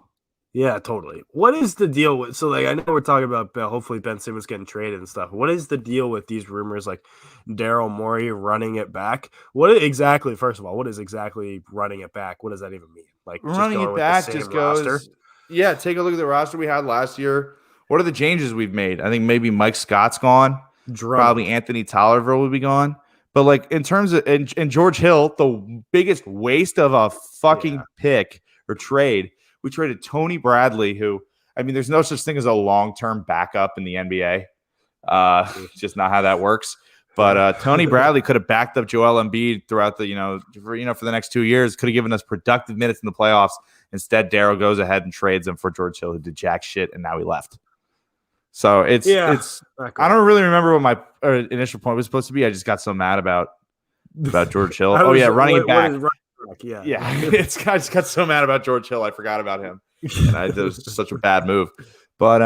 Yeah, totally. What is the deal with? So, like, I know we're talking about hopefully Ben Simmons getting traded and stuff. What is the deal with these rumors, like Daryl Morey running it back? First of all, what is exactly running it back? What does that even mean? Like running it back just goes. Roster? Yeah, take a look at the roster we had last year. What are the changes we've made? I think maybe Mike Scott's gone. Probably Anthony Tolliver would be gone. But like in terms of and George Hill, the biggest waste of a fucking pick or trade, we traded Tony Bradley, who I mean, there's no such thing as a long-term backup in the NBA. Just not how that works. But Tony Bradley could have backed up Joel Embiid throughout the for the next 2 years. Could have given us productive minutes in the playoffs. Instead, Daryl goes ahead and trades him for George Hill, who did jack shit, and now he left. So it's I don't really remember what my initial point was supposed to be. I just got so mad about George Hill. Running it back. Yeah. I just got so mad about George Hill. I forgot about him, and it was just such a bad move. But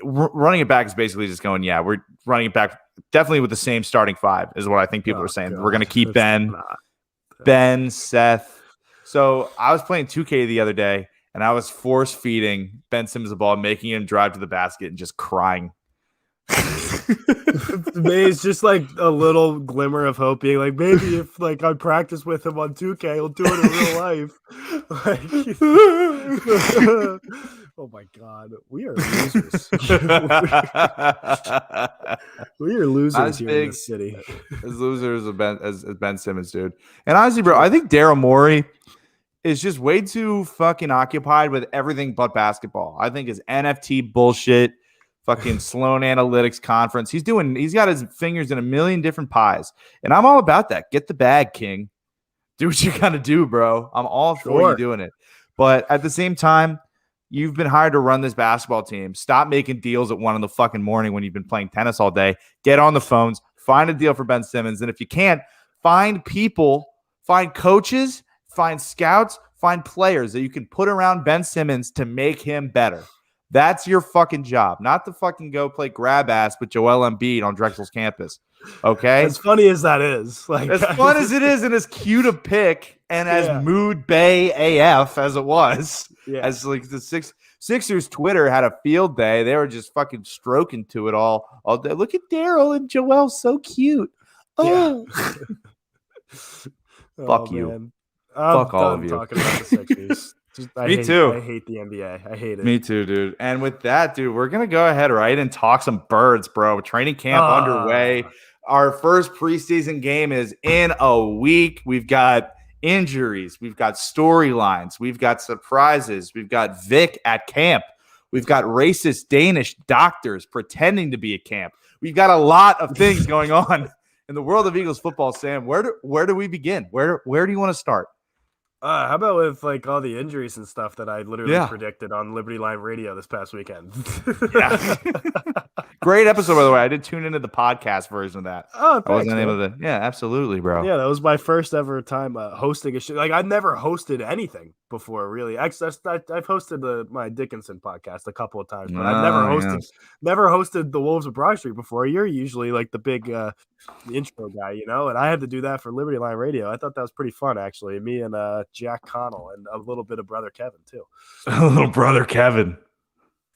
running it back is basically just going. Yeah, we're running it back definitely with the same starting five is what I think people are saying. God. We're going to keep Ben, Seth. So I was playing 2K the other day. And I was force feeding Ben Simmons the ball, making him drive to the basket and just crying. It's just like a little glimmer of hope, being like, maybe if like I practice with him on 2K, he'll do it in real life. Oh my God, we are losers. We are losers here in this city. As losers as Ben Simmons, dude. And honestly, bro, I think Daryl Morey is just way too fucking occupied with everything but basketball. I think his NFT bullshit, fucking Sloan Analytics conference. He's got his fingers in a million different pies. And I'm all about that. Get the bag, King. Do what you gotta do, bro. I'm all for you doing it. But at the same time, you've been hired to run this basketball team. Stop making deals at 1 in the fucking morning when you've been playing tennis all day. Get on the phones, find a deal for Ben Simmons. And if you can't, find people, find coaches, find scouts, find players that you can put around Ben Simmons to make him better. That's your fucking job, not to fucking go play grab ass with Joel Embiid on Drexel's campus. Okay? As funny as that is. Like as fun as it is and as cute a pick and as mood bay AF as it was. Yeah. As like the Sixers Twitter had a field day. They were just fucking stroking to it all day. Look at Daryl and Joel, so cute. Oh. Yeah. Fuck you. Man. Fuck all of you. Talking about the Sixers. Me too. I hate the NBA. I hate it. Me too, dude. And with that, dude, we're going to go ahead, right, and talk some birds, bro. Training camp underway. Our first preseason game is in a week. We've got injuries. We've got storylines. We've got surprises. We've got Vic at camp. We've got racist Danish doctors pretending to be at camp. We've got a lot of things going on in the world of Eagles football. Sam, where do we begin? Where do you want to start? How about with like all the injuries and stuff that I literally predicted on Liberty Line Radio this past weekend? Yeah. Great episode, by the way. I did tune into the podcast version of that. Oh, thanks, I wasn't able to. Yeah, absolutely, bro. Yeah, that was my first ever time hosting a show. Like I've never hosted anything before, really. I've hosted my Dickinson podcast a couple of times, but I've never hosted the Wolves of Broad Street before. You're usually like the big the intro guy, you know, and I had to do that for Liberty Line Radio. I thought that was pretty fun, actually. Me and Jack Connell and a little bit of brother Kevin too. A little brother Kevin.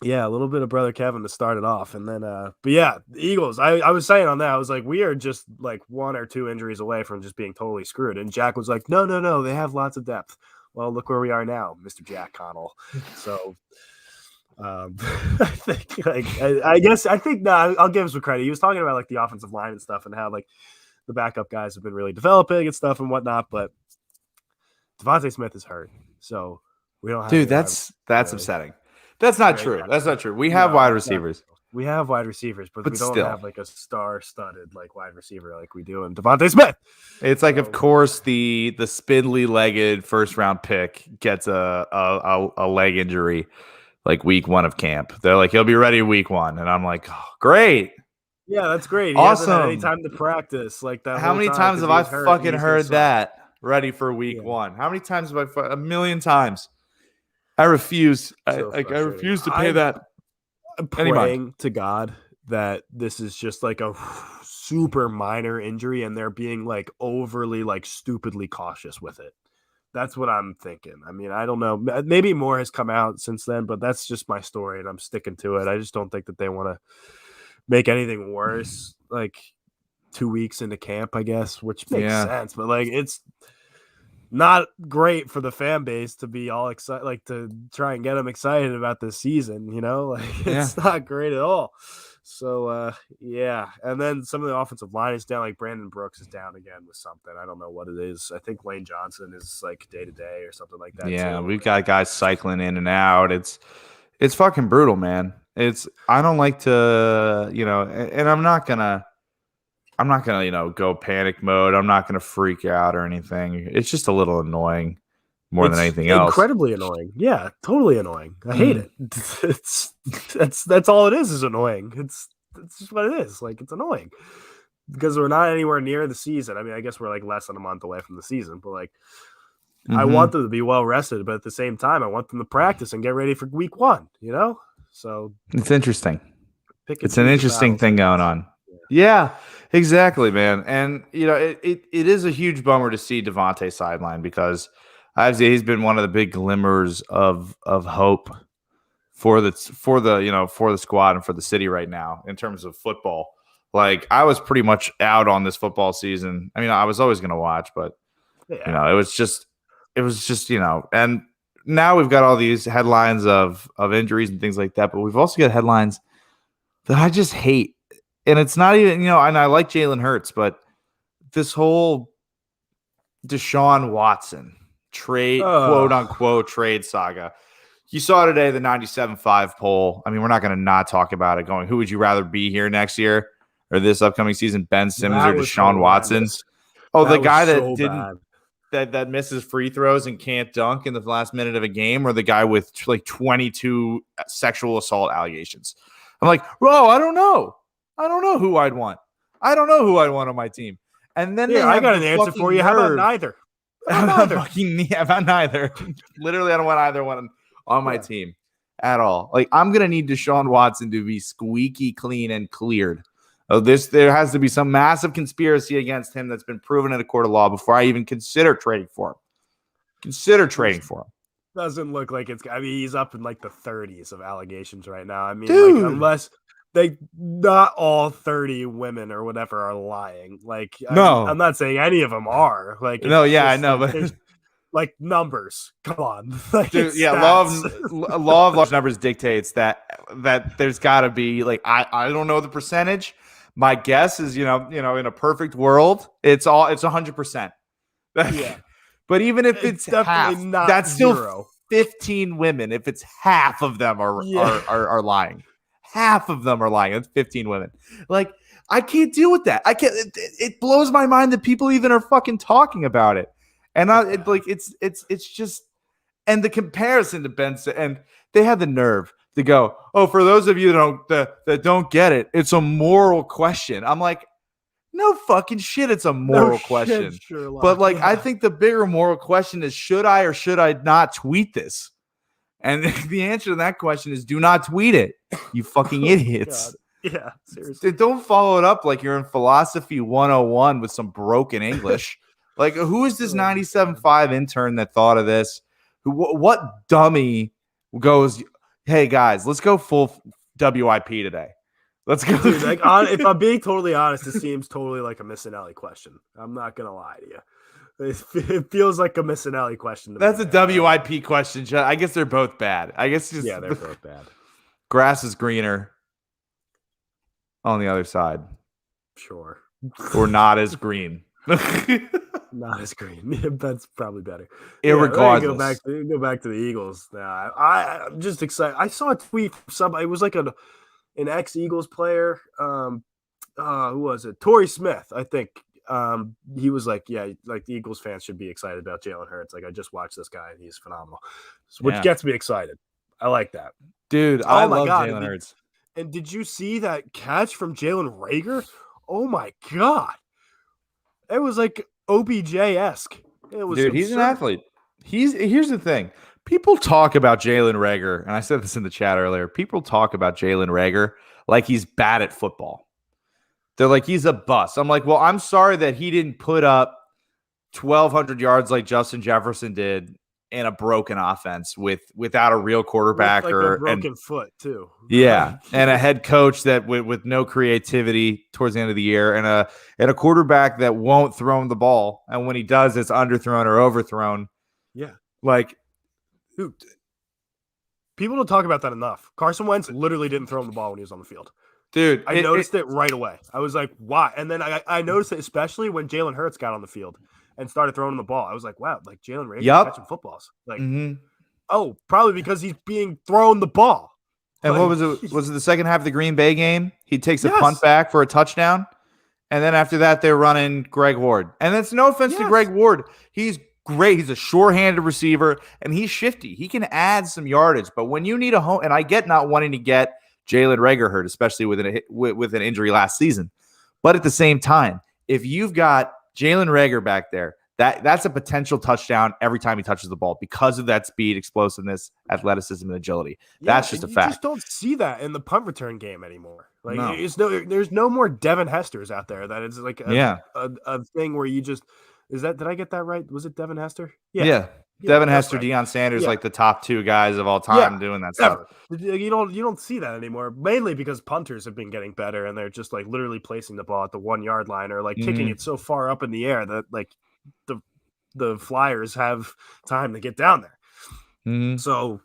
Yeah, a little bit of brother Kevin to start it off. And then but yeah, the Eagles, I was saying on that, I was like, we are just like 1 or 2 injuries away from just being totally screwed. And Jack was like, no, they have lots of depth. Well, look where we are now, Mr. Jack Connell. So I think I'll give him some credit. He was talking about like the offensive line and stuff and how like the backup guys have been really developing and stuff and whatnot, but Devontae Smith is hurt. So we don't have that's upsetting. That's not true. That's not true. We have wide receivers. We have wide receivers, but we don't have like a star-studded like wide receiver like we do in Devontae Smith. It's like, of course, the spindly-legged first-round pick gets a leg injury like week 1 of camp. They're like, he'll be ready week 1, and I'm like, oh, great. Yeah, that's great. He awesome. Hasn't had any time to practice like that. How many times have I fucking heard that? Ready for week 1. How many times have I? A million times. I refuse. I refuse to pay that. I'm praying to God that this is just like a super minor injury and they're being like overly like stupidly cautious with it. That's what I'm thinking. I mean, I don't know. Maybe more has come out since then, but that's just my story and I'm sticking to it. I just don't think that they want to make anything worse like 2 weeks into camp, I guess, which makes sense. But like it's not great for the fan base to be all excited, like to try and get them excited about this season, you know, like it's not great at all. So yeah, and then some of the offensive line is down. Like Brandon Brooks is down again with something. I don't know what it is. I think Lane Johnson is like day to day or something like that Yeah, too. we've got guys cycling in and out. It's fucking brutal, man. I don't like to, and I'm not gonna, go panic mode. I'm not gonna freak out or anything. It's just a little annoying more than It's anything else. incredibly annoying. Yeah, totally annoying. I hate Mm. it. It's that's all it is annoying. It's just what it is. Like it's annoying because we're not anywhere near the season. I mean, I guess we're like less than a month away from the season, but like I want Hmm. them to be well rested, but at the same time, I want them to practice and get ready for week one. So It's interesting. pick and It's an choose your interesting battles, I thing going guess. on. Yeah, exactly, man. And it is a huge bummer to see Devontae sideline because obviously he's been one of the big glimmers of hope for the squad and for the city right now in terms of football. Like I was pretty much out on this football season. I mean, I was always going to watch, but Yeah. it was just, and now we've got all these headlines of injuries and things like that, but we've also got headlines that I just hate. And it's not even, and I like Jalen Hurts, but this whole Deshaun Watson trade, quote Uh, unquote, trade saga. You saw today the 97.5 poll. I mean, we're not going to not talk about it going, who would you rather be here next year or this upcoming season, Ben Simmons or that was Deshaun Watson? horrendous. Oh, the That was guy that so didn't bad. that misses free throws and can't dunk in the last minute of a game, or the guy with like 22 sexual assault allegations. I'm like, bro, I don't know. I don't know who I'd want. I don't know who I'd want on my team. And then Here, they I have got the an answer for fucking you. How about nerve. neither? How about neither? How about neither? Literally, I don't want either one on my Yeah. team at all. Like, I'm gonna need Deshaun Watson to be squeaky clean and cleared. There has to be some massive conspiracy against him that's been proven in a court of law before I even consider trading for him. Consider trading Which for him, doesn't look like it's. I mean, he's up in like the 30s of allegations right now. I mean, like dude. unless not all 30 women or whatever are lying. Like I'm No, not saying any of them are. Like no, it's yeah, I just know, like but there's like numbers. Come on, like dude, it's yeah, stats. law of large numbers dictates that there's got to be like I don't know the percentage. My guess is in a perfect world, it's 100%. Yeah, But even if it's it's definitely half, not that's still zero. 15 women. If it's half of them are Yeah, are are, are lying, half of them are lying. That's 15 women. Like I can't deal with that. I can't. It blows my mind that people even are fucking talking about it. And it's it, bad. like it's just and the comparison to and they had the nerve to go, oh, for those of you that don't get it, it's a moral question. I'm like, no fucking shit, it's a No moral shit, question. But Sherlock. like, I Yeah. think the bigger moral question is, should I or should I not tweet this? And the answer to that question is, do not tweet it, you fucking Oh my god. idiots. Yeah, seriously. Don't follow it up like you're in philosophy 101 with some broken English. Like, who is this Oh my god. 97.5 intern that thought of this? What dummy goes, hey guys, let's go full WIP today. Let's go. Dude, like if I'm being totally honest, it seems totally like a Missinelli question. I'm not gonna lie to you. It feels like a Missinelli question to That's me, a man. WIP question. I guess they're both bad. I guess just Yeah, they're both bad. grass is greener on the other side, Sure. or not as green. Not as green. That's probably better. Yeah, Irregardless. go back to the Eagles. Now, I'm just excited. I saw a tweet from somebody. It was like an ex Eagles player. Who was it? Torrey Smith, I think. He was like, yeah, like the Eagles fans should be excited about Jalen Hurts. Like I just watched this guy and he's phenomenal, which Yeah. gets me excited. I like that. Dude, I Oh my love god! Jalen Hurts. And did you see that catch from Jalen Rager? Oh my god! It was like OBJ esque. It was Dude, he's an absurd. athlete. Here's the thing. People talk about Jalen Rager, and I said this in the chat earlier. People talk about Jalen Rager like he's bad at football. They're like, he's a bust. I'm like, well, I'm sorry that he didn't put up 1,200 yards like Justin Jefferson did in a broken offense without a real With quarterback like a broken foot too. yeah, and a head coach that with no creativity towards the end of the year, and a quarterback that won't throw him the ball, and when he does, it's underthrown or overthrown. Yeah. Like, Dude, people don't talk about that enough. Carson Wentz literally didn't throw him the ball when he was on the field. Dude, I noticed it right away. I was like, why? And then I noticed it especially when Jalen Hurts got on the field and started throwing the ball. I was like, wow, like Jalen Rager's catching yup. footballs. Like, hmm oh, probably because he's being thrown the ball. And what Like, was it? Was it the second half of the Green Bay game? He takes a punt yes, back for a touchdown. And then after that, they're running Greg Ward. And that's no offense to Greg yes, Ward. He's great. He's a sure-handed receiver, and he's shifty. He can add some yardage. But when you need a home, and I get not wanting to get Jalen Reagor hurt, especially with an injury last season. But at the same time, if you've got Jalen Reagor back there, that's a potential touchdown every time he touches the ball because of that speed, explosiveness, athleticism, and agility. yeah. That's just a You fact. just don't see that in the punt return game anymore. Like, No. there's no more Devin Hesters out there. That is like Yeah. a thing where you just did I get that right? Was it Devin Hester? Yeah. Yeah, Devin that's Hester, right. Deion Sanders, Yeah. like the top two guys of all time doing that stuff. Ever. You don't see that anymore. Mainly because punters have been getting better and they're just like literally placing the ball at the 1 yard line or like kicking it so far up in the air that like the Flyers have time to get down there. Mm-hmm. So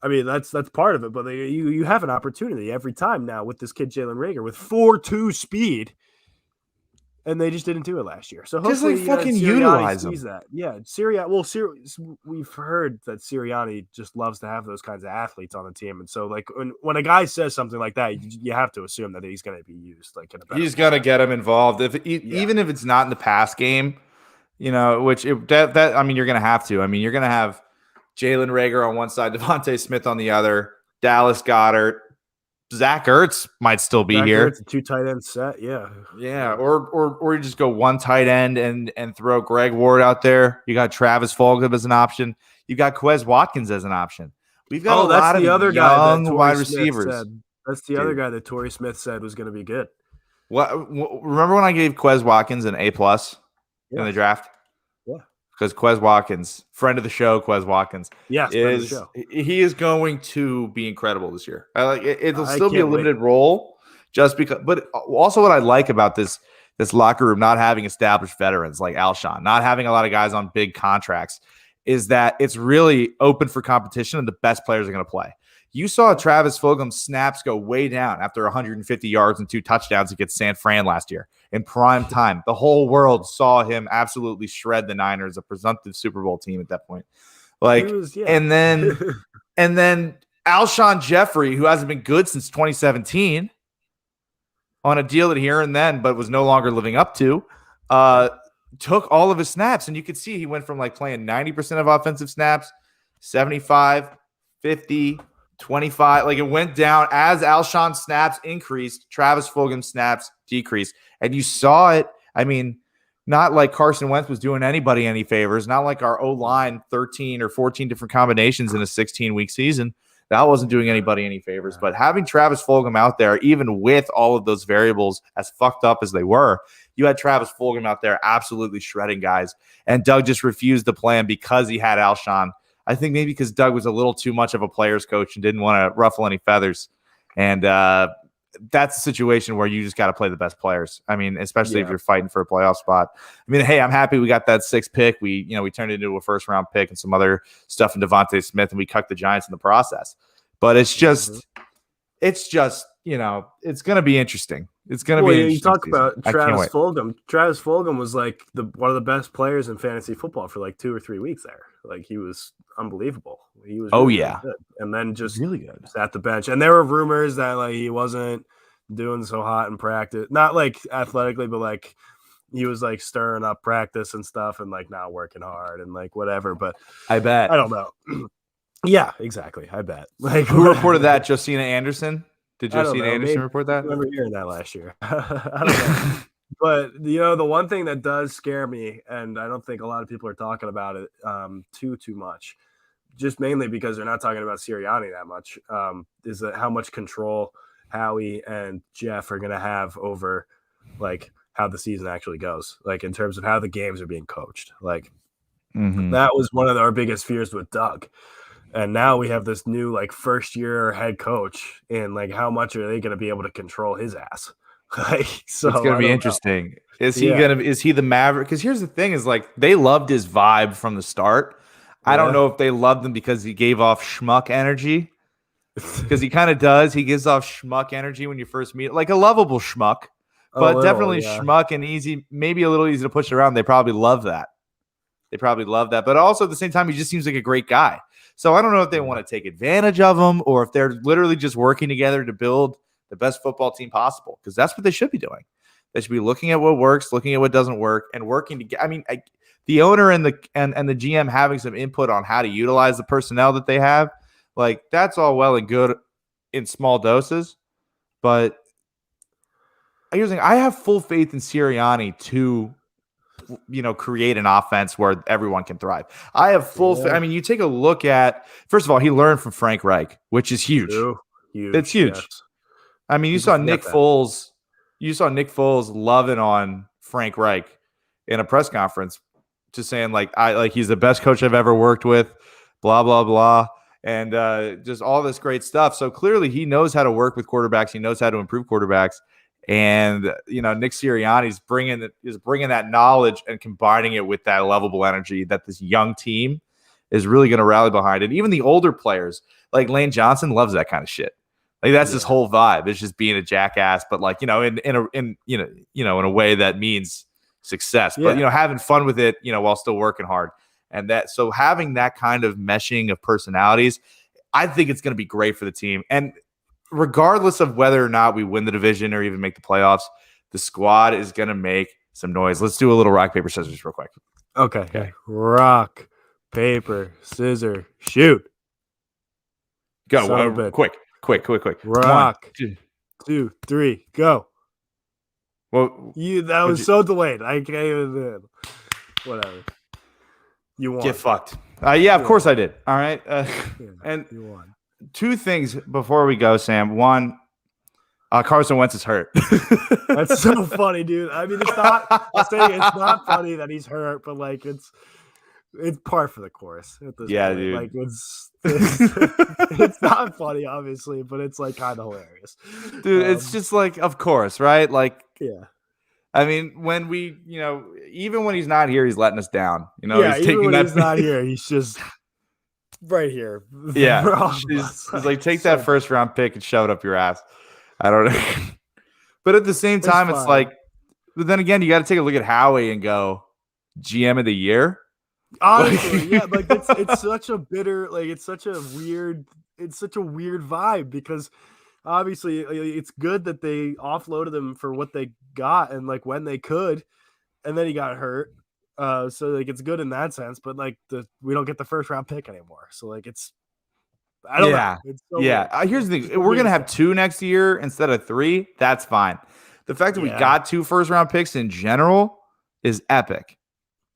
I mean that's part of it, but you have an opportunity every time now with this kid Jalen Reagor with 4.2 speed. And they just didn't do it last year. So Just hopefully, like fucking Sirianni utilize sees them. that. Yeah, Sirianni. We've heard that Sirianni just loves to have those kinds of athletes on the team, and so like when a guy says something like that, you have to assume that he's going to be used like in a better. He's got to get him involved. Even if it's not in the pass game, which I mean, you're going to have to. I mean, you're going to have Jalen Reagor on one side, Devontae Smith on the other, Dallas Goedert. Zach Ertz might still be here. It's a 2 tight end set, yeah. Or you just go one tight end and throw Greg Ward out there. You got Travis Fulgham as an option. You got Quez Watkins as an option. We've got a lot of other young guy wide receivers. That's the other guy that Torrey Smith said was going to be good. Remember when I gave Quez Watkins an A+ in the draft? Yeah. Because Quez Watkins, friend of the show, Quez Watkins, yes, he is going to be incredible this year. It'll still be a limited role, just because. But also, what I like about this locker room not having established veterans like Alshon, not having a lot of guys on big contracts, is that it's really open for competition, and the best players are going to play. You saw Travis Fulgham's snaps go way down after 150 yards and 2 touchdowns against San Fran last year in prime time. The whole world saw him absolutely shred the Niners, a presumptive Super Bowl team at that point. And then Alshon Jeffrey, who hasn't been good since 2017, on a deal at here and then, but was no longer living up to, took all of his snaps. And you could see he went from like playing 90% of offensive snaps, 75, 50, 25. Like it went down as Alshon snaps increased, Travis Fulgham snaps decreased. And you saw it. I mean, not like Carson Wentz was doing anybody any favors, not like our O-line 13 or 14 different combinations in a 16-week season. That wasn't doing anybody any favors. But having Travis Fulgham out there, even with all of those variables as fucked up as they were, you had Travis Fulgham out there absolutely shredding guys. And Doug just refused the plan because he had Alshon. I think maybe because Doug was a little too much of a player's coach and didn't want to ruffle any feathers. And that's a situation where you just got to play the best players. I mean, especially if you're fighting for a playoff spot. I mean, hey, I'm happy we got that 6th pick. We turned it into a 1st-round pick and some other stuff in Devontae Smith, and we cucked the Giants in the process. But it's just, it's going to be interesting. It's going to be interesting. You talk about Travis Fulgham. Travis Fulgham was like one of the best players in fantasy football for like 2 or 3 weeks there. Like he was unbelievable. He was really good. And then just really good at the bench. And there were rumors that like he wasn't doing so hot in practice, not like athletically, but like he was like stirring up practice and stuff and like not working hard and like whatever. But I bet. I don't know. Yeah, exactly. I bet. Like who reported that? Josina Anderson? Did Josina Anderson report that? I remember hearing that last year. I don't know. But the one thing that does scare me, and I don't think a lot of people are talking about it too much, just mainly because they're not talking about Sirianni that much, is that how much control Howie and Jeff are going to have over like how the season actually goes, like in terms of how the games are being coached. Like that was one of our biggest fears with Doug. And now we have this new like 1st-year head coach, and like how much are they going to be able to control his ass? Like, so it's going to be interesting. Is he the Maverick? Because here's the thing: is like they loved his vibe from the start. I don't know if they loved him because he gave off schmuck energy, because he kind of does. He gives off schmuck energy when you first meet, like a lovable schmuck, but definitely schmuck and easy, maybe a little easy to push around. They probably love that. But also at the same time, he just seems like a great guy. So I don't know if they want to take advantage of him or if they're literally just working together to build the best football team possible, because that's what they should be doing. They should be looking at what works, looking at what doesn't work, and working together. I mean, the owner and the GM having some input on how to utilize the personnel that they have, like that's all well and good in small doses. But here's the thing: I have full faith in Sirianni to, create an offense where everyone can thrive. I have full. I mean, you take a look at, first of all, he learned from Frank Reich, which is huge. It's huge. Yes. I mean, you saw Nick Foles loving on Frank Reich in a press conference, just saying he's the best coach I've ever worked with, blah blah blah, and just all this great stuff. So clearly, he knows how to work with quarterbacks. He knows how to improve quarterbacks. And Nick Sirianni is bringing that knowledge and combining it with that lovable energy that this young team is really going to rally behind. And even the older players, like Lane Johnson, loves that kind of shit. Like that's his whole vibe. It's just being a jackass, but in a way that means success. But having fun with it, while still working hard. And so having that kind of meshing of personalities, I think it's going to be great for the team. And regardless of whether or not we win the division or even make the playoffs, the squad is going to make some noise. Let's do a little rock, paper, scissors real quick. Okay. Rock, paper, scissors, shoot. Go. Quick. Rock, 2, 3, go. Well, that was so delayed. I can't even. Whatever. You won. Get fucked. Of course I did. All right. And you won. 2 things before we go, Sam. One, Carson Wentz is hurt. That's so funny, dude. I mean, it's not funny that he's hurt, but it's par for the course at this point. Dude. Like it's not funny, obviously, but it's kind of hilarious, dude. It's just of course, right? I mean, when we, even when he's not here, he's letting us down. He's even when he's not here, he's just right here. Yeah, he's take that first round pick and shove it up your ass. I don't know, but at the same time, it's but then again, you got to take a look at Howie and go GM of the year. Honestly, it's such a bitter, it's such a weird vibe, because obviously it's good that they offloaded him for what they got and when they could, and then he got hurt. So it's good in that sense, but we don't get the first round pick anymore. So it's, I don't know. It's so weird. Here's the thing: we're gonna have 2 next year instead of 3. That's fine. The fact that we got 2 first round picks in general is epic.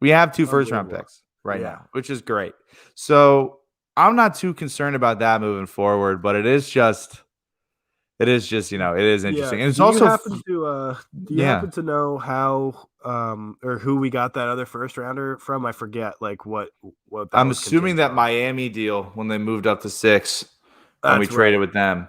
We have 2 first round picks right now, which is great. So I'm not too concerned about that moving forward, but it is just it is interesting. And it's also do you happen to know how or who we got that other first rounder from? I forget what I'm assuming that Miami deal when they moved up to 6 and we traded with them.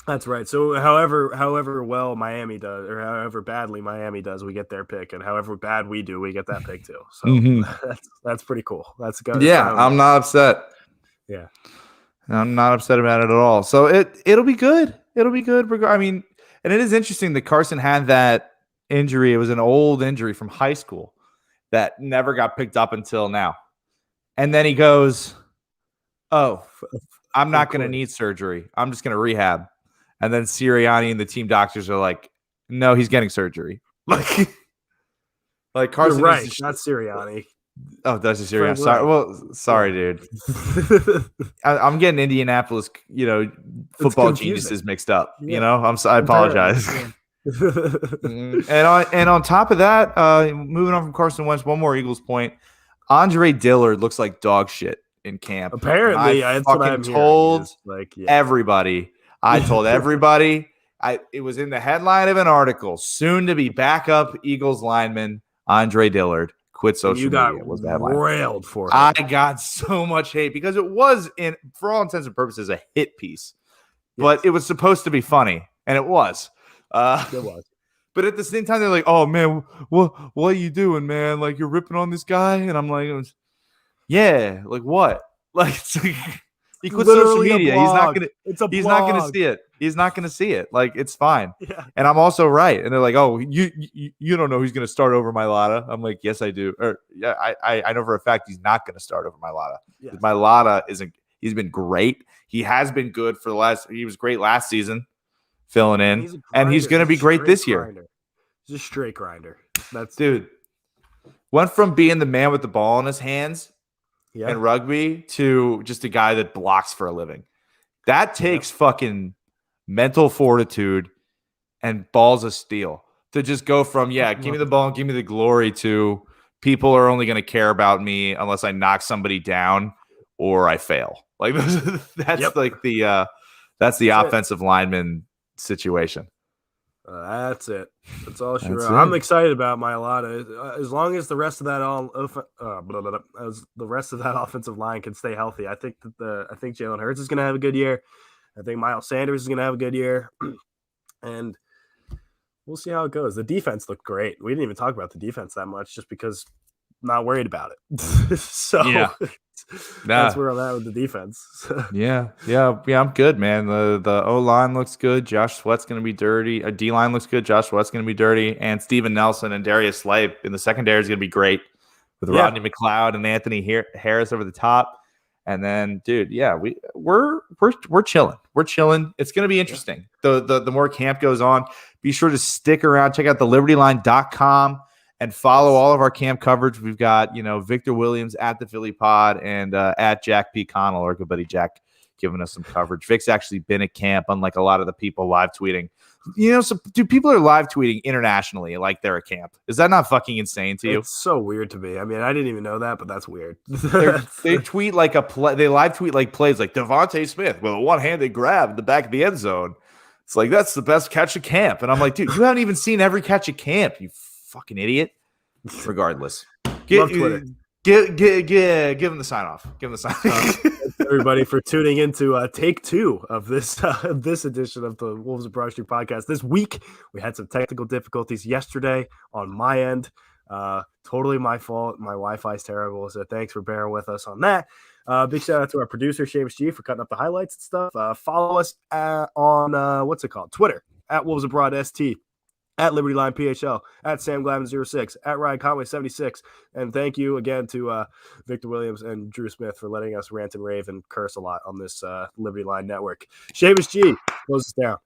That's right. So however well Miami does, or however badly Miami does, we get their pick, and however bad we do, we get that pick too. So that's pretty cool. That's good. Yeah, I'm not upset. Yeah, I'm not upset about it at all. So it'll be good. It'll be good. I mean, and it is interesting that Carson had that injury. It was an old injury from high school that never got picked up until now. And then he goes, "Oh, I'm not going to need surgery. I'm just going to rehab." And then Sirianni and the team doctors are like, "No, he's getting surgery." Like Carson, you're right? Not Sirianni. Oh, that's a Sirianni. Sorry. Well, sorry, dude. I'm getting Indianapolis, football geniuses mixed up. Yeah. I apologize. and on top of that, moving on from Carson Wentz, one more Eagles point. Andre Dillard looks like dog shit in camp. Apparently, I fucking told everybody. I told everybody. It was in the headline of an article. Soon to be backup Eagles lineman Andre Dillard quit social media. Was the headline? Railed for it. I got so much hate because it was, for all intents and purposes, a hit piece, but it was supposed to be funny, and it was. It was. But at the same time, they're like, "Oh man, what are you doing, man? Like you're ripping on this guy?" And I'm like, "Yeah, like what?" Like He quit social literally a media. blog. It's a He's not gonna blog. see it. He's not gonna see it. Like, it's fine. Yeah. And I'm also right. And they're like, oh, you don't know who's gonna start over Mailata. I'm like, yes, I do. Or yeah, I know for a fact he's not gonna start over Mailata. Yes. Mailata isn't. He's been great. He has been good for the last. He was great last season, filling in, and he's gonna be great this year. He's a straight grinder. That's dude. Went from being the man with the ball in his hands in rugby to just a guy that blocks for a living. That takes fucking mental fortitude and balls of steel to just go from, give me the ball and give me the glory, to people are only going to care about me unless I knock somebody down or I fail. Like, that's like that's the offensive lineman situation. That's it. That's all she wrote. I'm excited about Mailata. As long as the rest of that as the rest of that offensive line can stay healthy, I think Jalen Hurts is going to have a good year. I think Miles Sanders is going to have a good year, and we'll see how it goes. The defense looked great. We didn't even talk about the defense that much, just because I'm not worried about it. So that's where I'm at with the defense. Yeah, I'm good, man. The O-line looks good. Josh Sweat's going to be dirty. D-line looks good. Josh Sweat's going to be dirty. And Steven Nelson and Darius Slay in the secondary is going to be great, with Rodney McLeod and Anthony Harris over the top. And then, dude, we're chilling. We're chilling. It's going to be interesting. The more camp goes on, be sure to stick around. Check out the libertyline.com. And follow all of our camp coverage. We've got, Victor Williams at the Philly Pod and at Jack P. Connell, our good buddy Jack, giving us some coverage. Vic's actually been at camp, unlike a lot of the people live tweeting. People are live tweeting internationally like they're at camp. Is that not fucking insane to you? It's so weird to me. I mean, I didn't even know that, but that's weird. They tweet like a play. They live tweet like plays like Devontae Smith with a one-handed grab in the back of the end zone. It's like, that's the best catch of camp. And I'm like, dude, you haven't even seen every catch of camp, you fucking idiot. Regardless, love Twitter. Give him the sign off. Give him the sign off. Thanks everybody for tuning into take 2 of this edition of the Wolves of Broad Street podcast. This week we had some technical difficulties yesterday on my end. Totally my fault. My Wi-Fi is terrible, so thanks for bearing with us on that. Big shout out to our producer Seamus G for cutting up the highlights and stuff. Follow us on Twitter at Wolves Abroad ST. At Liberty Line PHL, at Sam Glavin06, at Ryan Conway 76. And thank you again to Victor Williams and Drew Smith for letting us rant and rave and curse a lot on this Liberty Line network. Seamus G, close us down.